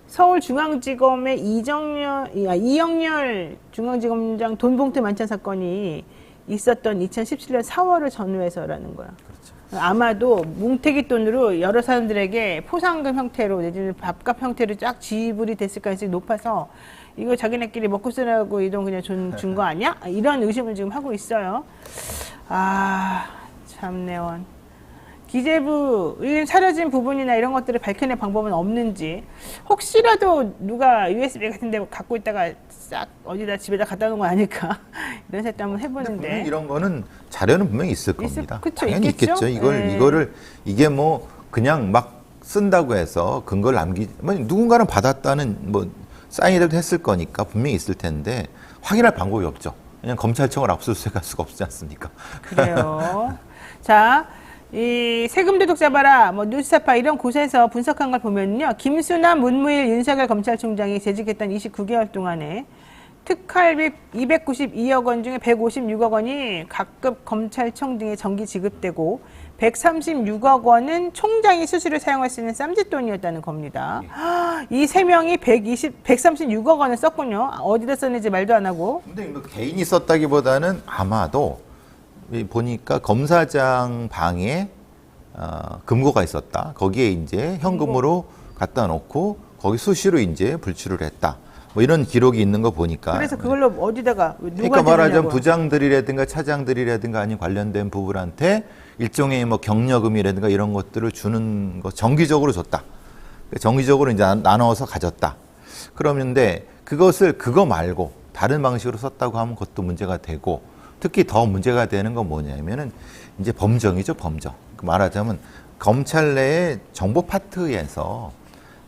서울중앙지검의 이영렬 중앙지검장 돈봉투 만찬 사건이 있었던 2017년 4월을 전후해서라는 거야. 그렇죠. 아마도 뭉태기 돈으로 여러 사람들에게 포상금 형태로 내지는 밥값 형태로 쫙 지불이 됐을 가능성이 높아서 이거 자기네끼리 먹고 쓰라고 이 돈 그냥 준 거 아니야? 이런 의심을 지금 하고 있어요. 아, 참내원. 기재부에 사려진 부분이나 이런 것들을 밝혀낼 방법은 없는지, 혹시라도 누가 USB 같은 데 갖고 있다가 싹 어디다 집에다 갖다 놓은 거 아닐까 이런 생각도 한번 해보는데. 분명히 이런 거는 자료는 분명히 있을 겁니다. 그쵸, 당연히 있겠죠? 있겠죠. 이거를 이게 뭐 그냥 막 쓴다고 해서 근거를 누군가는 받았다는 뭐 사인이라도 했을 거니까 분명히 있을 텐데 확인할 방법이 없죠. 그냥 검찰청을 압수수색할 수가 없지 않습니까? 그래요. 자, 이 세금 도둑 잡아라, 뭐 뉴스타파 이런 곳에서 분석한 걸 보면요, 김수남, 문무일, 윤석열 검찰총장이 재직했던 29개월 동안에 특활비 292억 원 중에 156억 원이 각급 검찰청 등에 정기 지급되고 136억 원은 총장이 수수료 사용할 수 있는 쌈짓돈이었다는 겁니다. 이 세 명이 136억 원을 썼군요. 어디다 썼는지 말도 안 하고. 근데 뭐 개인이 썼다기보다는 아마도 보니까 검사장 방에 금고가 있었다. 거기에 이제 현금으로 갖다 놓고 거기 수시로 이제 불출을 했다. 뭐 이런 기록이 있는 거 보니까. 그래서 그걸로 어디다가 누가 그러니까 말하자면 주느냐고. 부장들이라든가 차장들이라든가 아니면 관련된 부분한테 일종의 뭐 격려금이라든가 이런 것들을 주는 거 정기적으로 줬다. 정기적으로 이제 나눠서 가졌다. 그러는데 그거 말고 다른 방식으로 썼다고 하면 그것도 문제가 되고, 특히 더 문제가 되는 건 뭐냐면은 이제 범정이죠, 범정. 말하자면 검찰 내의 정보 파트에서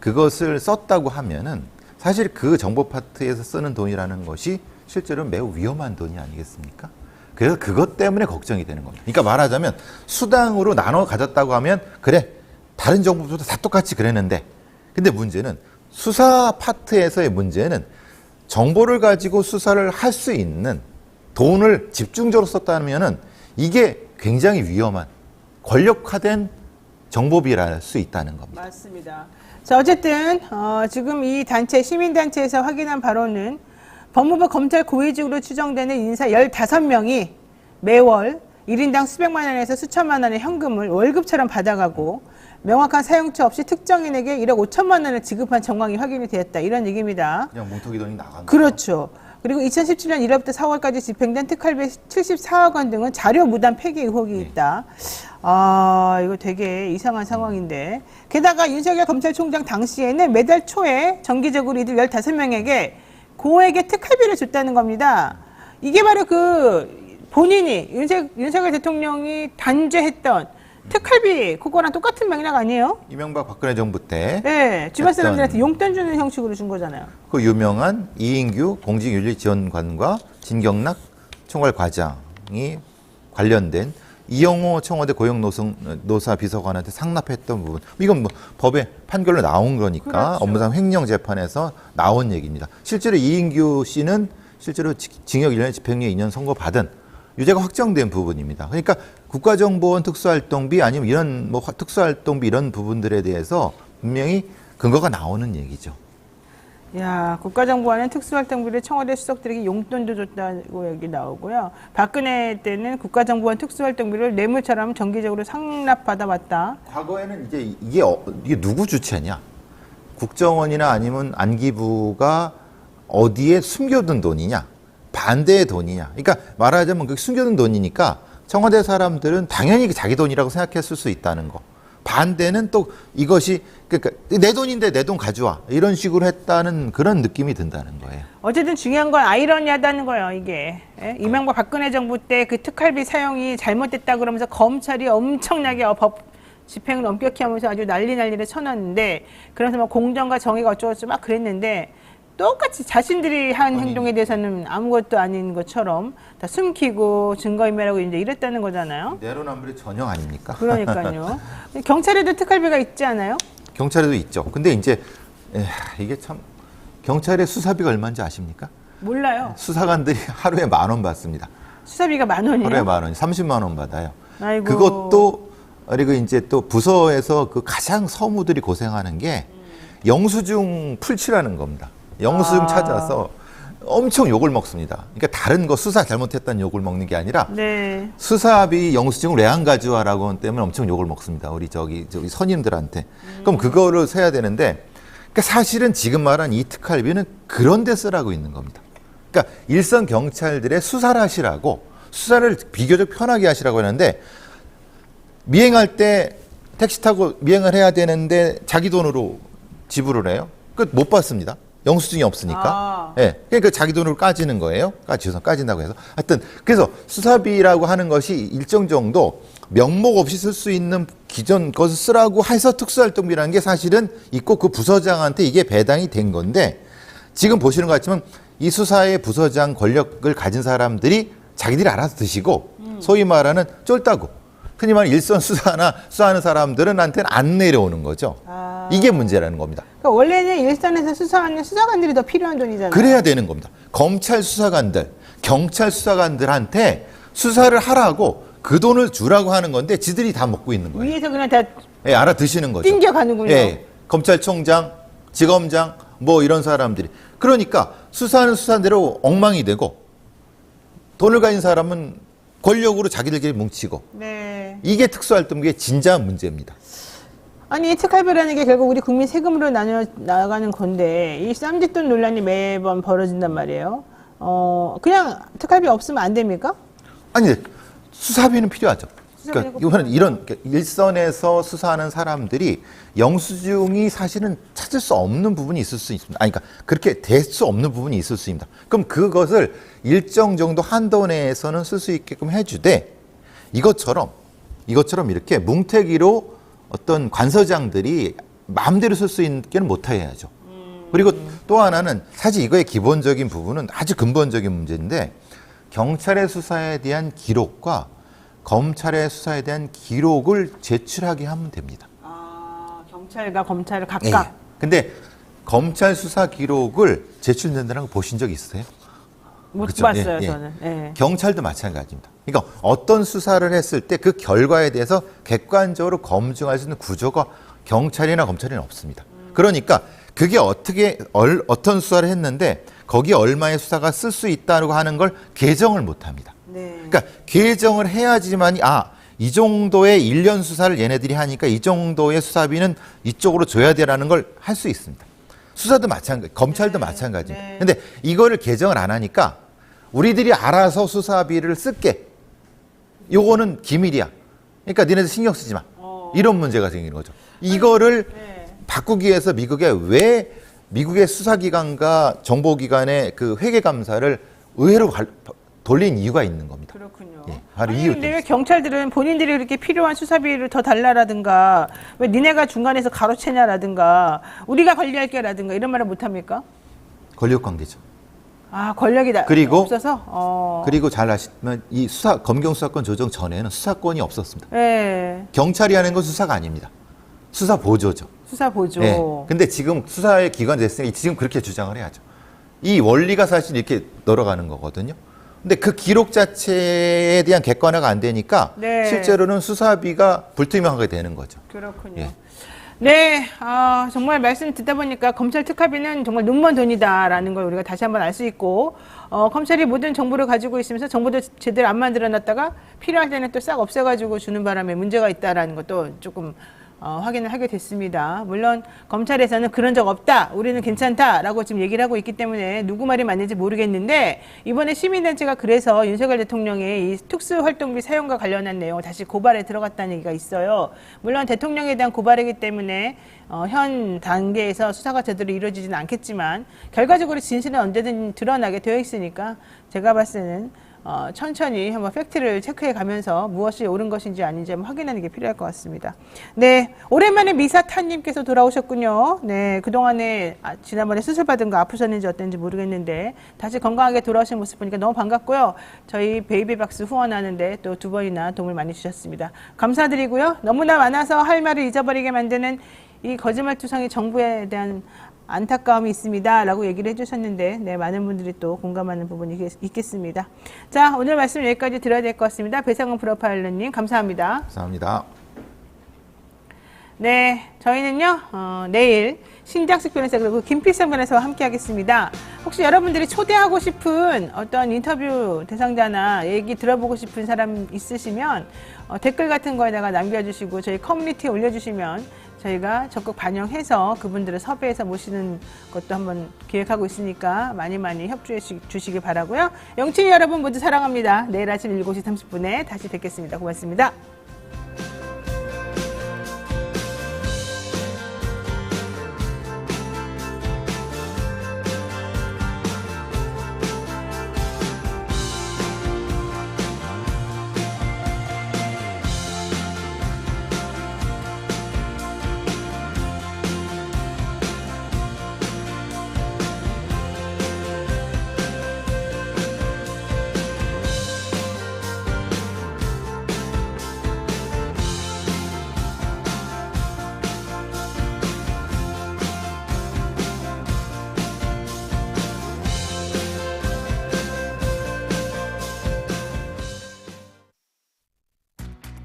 그것을 썼다고 하면은 사실 그 정보 파트에서 쓰는 돈이라는 것이 실제로 매우 위험한 돈이 아니겠습니까? 그래서 그것 때문에 걱정이 되는 겁니다. 그러니까 말하자면 수당으로 나눠 가졌다고 하면 그래, 다른 정보보다 다 똑같이 그랬는데, 근데 문제는 수사 파트에서의 문제는 정보를 가지고 수사를 할 수 있는 돈을 집중적으로 썼다면은 이게 굉장히 위험한 권력화된 정보비랄 수 있다는 겁니다. 맞습니다. 자, 어쨌든 지금 이 단체 시민단체에서 확인한 바로는 법무부 검찰 고위직으로 추정되는 인사 15명이 매월 1인당 수백만 원에서 수천만 원의 현금을 월급처럼 받아가고 명확한 사용처 없이 특정인에게 1억 5천만 원을 지급한 정황이 확인이 되었다. 이런 얘기입니다. 그냥 뭉텅이 돈이 나간 거죠. 그렇죠. 그리고 2017년 1월부터 4월까지 집행된 특활비 74억 원 등은 자료 무단 폐기 의혹이 있다. 아, 이거 되게 이상한 상황인데. 게다가 윤석열 검찰총장 당시에는 매달 초에 정기적으로 이들 15명에게 고액의 특활비를 줬다는 겁니다. 이게 바로 본인이 윤석열 대통령이 단죄했던 특활비, 그거랑 똑같은 맥락 아니에요? 이명박 박근혜 정부 때 네, 주변 사람들한테 용돈 주는 형식으로 준 거잖아요. 그 유명한 이인규 공직윤리지원관과 진경락 총괄과장이 관련된 이영호 청와대 고용노사 비서관한테 상납했던 부분, 이건 뭐 법에 판결로 나온 거니까 그렇죠. 업무상 횡령 재판에서 나온 얘기입니다. 실제로 이인규 씨는 실제로 징역 1년 집행유예 2년 선고받은 유죄가 확정된 부분입니다. 그러니까 국가정보원 특수활동비 아니면 이런 뭐 특수활동비 이런 부분들에 대해서 분명히 근거가 나오는 얘기죠. 야, 국가정보원은 특수활동비를 청와대 수석들에게 용돈도 줬다고 여기 나오고요. 박근혜 때는 국가정보원 특수활동비를 뇌물처럼 정기적으로 상납받아왔다. 과거에는 이제 이게 누구 주체냐? 국정원이나 아니면 안기부가 어디에 숨겨둔 돈이냐? 반대의 돈이냐? 그러니까 말하자면 그 숨겨둔 돈이니까 청와대 사람들은 당연히 자기 돈이라고 생각했을 수 있다는 거. 반대는 또 이것이 그러니까 내 돈인데 내 돈 가져와 이런 식으로 했다는 그런 느낌이 든다는 거예요. 어쨌든 중요한 건 아이러니하다는 거예요, 이게. 예? 이명박 박근혜 정부 때 그 특활비 사용이 잘못됐다 그러면서 검찰이 엄청나게 법 집행을 엄격히 하면서 아주 난리를 쳐놨는데, 그래서 뭐 공정과 정의가 어쩌고저쩌고 막 그랬는데, 똑같이 자신들이 한 행동에 대해서는 아무것도 아닌 것처럼 다 숨기고 증거인멸하고 이제 이랬다는 거잖아요. 내로남불이 전형 아닙니까? 그러니까요. 경찰에도 특활비가 있지 않아요? 경찰에도 있죠. 근데 이제 이게 참 경찰의 수사비가 얼마인지 아십니까? 몰라요. 수사관들이 하루에 10,000원 받습니다. 수사비가 10,000원이에요? 하루에 10,000원, 30만 원 받아요. 아이고. 그것도 그리고 이제 또 부서에서 그 가장 서무들이 고생하는 게 영수증 풀칠하는 겁니다. 영수증 찾아서 엄청 욕을 먹습니다. 그러니까 다른 거 수사 잘못했다는 욕을 먹는 게 아니라 네. 수사비 영수증을 왜 안 가져와라고 하는 때문에 엄청 욕을 먹습니다. 우리 저기 선임들한테. 그럼 그거를 세야 되는데 그러니까 사실은 지금 말한 이 특활비는 그런 데 쓰라고 있는 겁니다. 그러니까 일선 경찰들의 수사를 하시라고 수사를 비교적 편하게 하시라고 하는데 미행할 때 택시 타고 미행을 해야 되는데 자기 돈으로 지불을 해요. 못 받습니다. 영수증이 없으니까. 예. 그러니까 자기 돈으로 까지는 거예요. 까진다고 해서. 하여튼, 그래서 수사비라고 하는 것이 일정 정도 명목 없이 쓸 수 있는 기존 것을 쓰라고 해서 특수활동비라는 게 사실은 있고 그 부서장한테 이게 배당이 된 건데 지금 보시는 것 같지만 이 수사의 부서장 권력을 가진 사람들이 자기들이 알아서 드시고 소위 말하는 쫄따구. 흔히 말하는 일선 수사하는 사람들한테는 안 내려오는 거죠. 이게 문제라는 겁니다. 그러니까 원래는 일선에서 수사하는 수사관들이 더 필요한 돈이잖아요. 그래야 되는 겁니다. 검찰 수사관들, 경찰 수사관들한테 수사를 하라고 그 돈을 주라고 하는 건데 지들이 다 먹고 있는 거예요. 위에서 그냥 다 예, 알아드시는 거죠. 띵겨가는군요. 예, 검찰총장, 지검장 뭐 이런 사람들이. 그러니까 수사하는 수사대로 엉망이 되고 돈을 가진 사람은 권력으로 자기들끼리 뭉치고 네. 이게 특수활동비의 진짜한 문제입니다. 아니 특활비라는 게 결국 우리 국민 세금으로 나가는 건데 이 쌈짓돈 논란이 매번 벌어진단 말이에요. 그냥 특활비 없으면 안 됩니까? 아니 수사비는 필요하죠. 그러니까 이거는 이런 일선에서 수사하는 사람들이 영수증이 사실은 찾을 수 없는 부분이 있을 수 있습니다. 아니, 그러니까 그렇게 될 수 없는 부분이 있을 수 있습니다. 그럼 그것을 일정 정도 한도 내에서는 쓸 수 있게끔 해주되 이것처럼 이렇게 뭉태기로 어떤 관서장들이 마음대로 쓸 수 있게는 못해야죠. 그리고 또 하나는 사실 이거의 기본적인 부분은 아주 근본적인 문제인데 경찰의 수사에 대한 기록과 검찰의 수사에 대한 기록을 제출하게 하면 됩니다. 경찰과 검찰을 각각. 네. 근데 검찰 수사 기록을 제출된다는 거 보신 적 있으세요? 못 그렇죠? 봤어요, 예, 예. 저는. 예. 경찰도 마찬가지입니다. 그러니까 어떤 수사를 했을 때 그 결과에 대해서 객관적으로 검증할 수 있는 구조가 경찰이나 검찰에는 없습니다. 그러니까 그게 어떤 수사를 했는데 거기에 얼마의 수사가 쓸 수 있다고 하는 걸 개정을 못 합니다. 네. 그러니까 개정을 해야지만이 이 정도의 1년 수사를 얘네들이 하니까 이 정도의 수사비는 이쪽으로 줘야 되라는 걸 할 수 있습니다. 수사도 마찬가지, 검찰도 마찬가지입니다. 네. 근데 이거를 개정을 안 하니까 우리들이 알아서 수사비를 쓸게. 요거는 기밀이야. 그러니까 니네들 신경 쓰지 마. 이런 문제가 생기는 거죠. 이거를 바꾸기 위해서 왜 미국의 수사기관과 정보기관의 그 회계감사를 의회로 돌린 이유가 있는 겁니다. 그렇군요. 예, 바로 아니, 이유 근데 때문에. 왜 경찰들은 본인들이 그렇게 필요한 수사비를 더 달라라든가 왜 니네가 중간에서 가로채냐라든가 우리가 관리할게라든가 이런 말을 못합니까? 권력관계죠. 권력이 그리고 없어서? 그리고 잘 아시면 이 검경 수사권 조정 전에는 수사권이 없었습니다. 네. 경찰이 하는 건 수사가 아닙니다. 수사 보조죠. 수사 보조. 네. 근데 지금 수사의 기관이 됐으니 지금 그렇게 주장을 해야죠. 이 원리가 사실 이렇게 늘어가는 거거든요. 근데 그 기록 자체에 대한 객관화가 안 되니까 네. 실제로는 수사비가 불투명하게 되는 거죠. 그렇군요. 예. 네, 정말 말씀 듣다 보니까 검찰 특활비는 정말 눈먼 돈이다라는 걸 우리가 다시 한번 알 수 있고, 검찰이 모든 정보를 가지고 있으면서 정보도 제대로 안 만들어놨다가 필요할 때는 또 싹 없애가지고 주는 바람에 문제가 있다라는 것도 조금 확인을 하게 됐습니다. 물론 검찰에서는 그런 적 없다, 우리는 괜찮다라고 지금 얘기를 하고 있기 때문에 누구 말이 맞는지 모르겠는데 이번에 시민단체가 그래서 윤석열 대통령의 이 특수활동비 사용과 관련한 내용을 다시 고발에 들어갔다는 얘기가 있어요. 물론 대통령에 대한 고발이기 때문에 현 단계에서 수사가 제대로 이루어지지는 않겠지만 결과적으로 진실은 언제든 드러나게 되어 있으니까 제가 봤을 때는 천천히 한번 팩트를 체크해 가면서 무엇이 옳은 것인지 아닌지 한번 확인하는 게 필요할 것 같습니다. 네, 오랜만에 미사타님께서 돌아오셨군요. 네, 그동안에 지난번에 수술 받은 거 아프셨는지 어땠는지 모르겠는데 다시 건강하게 돌아오신 모습 보니까 너무 반갑고요. 저희 베이비박스 후원하는데 또 2번이나 도움을 많이 주셨습니다. 감사드리고요. 너무나 많아서 할 말을 잊어버리게 만드는 이 거짓말투성이 정부에 대한 안타까움이 있습니다. 라고 얘기를 해주셨는데, 네, 많은 분들이 또 공감하는 부분이 있겠습니다. 자, 오늘 말씀 여기까지 들어야 될 것 같습니다. 배상훈 프로파일러님, 감사합니다. 감사합니다. 네, 저희는요, 내일 신장식 변호사 그리고 김필성 변호사와 함께 하겠습니다. 혹시 여러분들이 초대하고 싶은 어떤 인터뷰 대상자나 얘기 들어보고 싶은 사람 있으시면 댓글 같은 거에다가 남겨주시고 저희 커뮤니티에 올려주시면 저희가 적극 반영해서 그분들을 섭외해서 모시는 것도 한번 기획하고 있으니까 많이 협조해 주시기 바라고요. 영친이 여러분 모두 사랑합니다. 내일 아침 7시 30분에 다시 뵙겠습니다. 고맙습니다.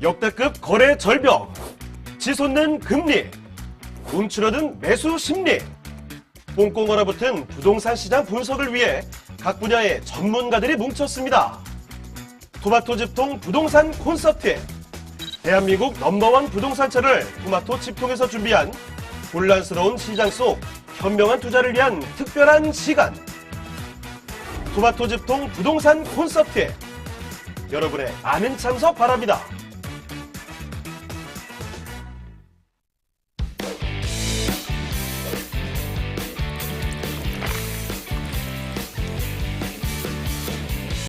역대급 거래 절벽, 치솟는 금리, 움츠러든 매수 심리, 꽁꽁 얼어붙은 부동산 시장 분석을 위해 각 분야의 전문가들이 뭉쳤습니다. 토마토 집통 부동산 콘서트, 대한민국 넘버원 부동산처를 토마토 집통에서 준비한 혼란스러운 시장 속 현명한 투자를 위한 특별한 시간, 토마토 집통 부동산 콘서트, 여러분의 많은 참석 바랍니다.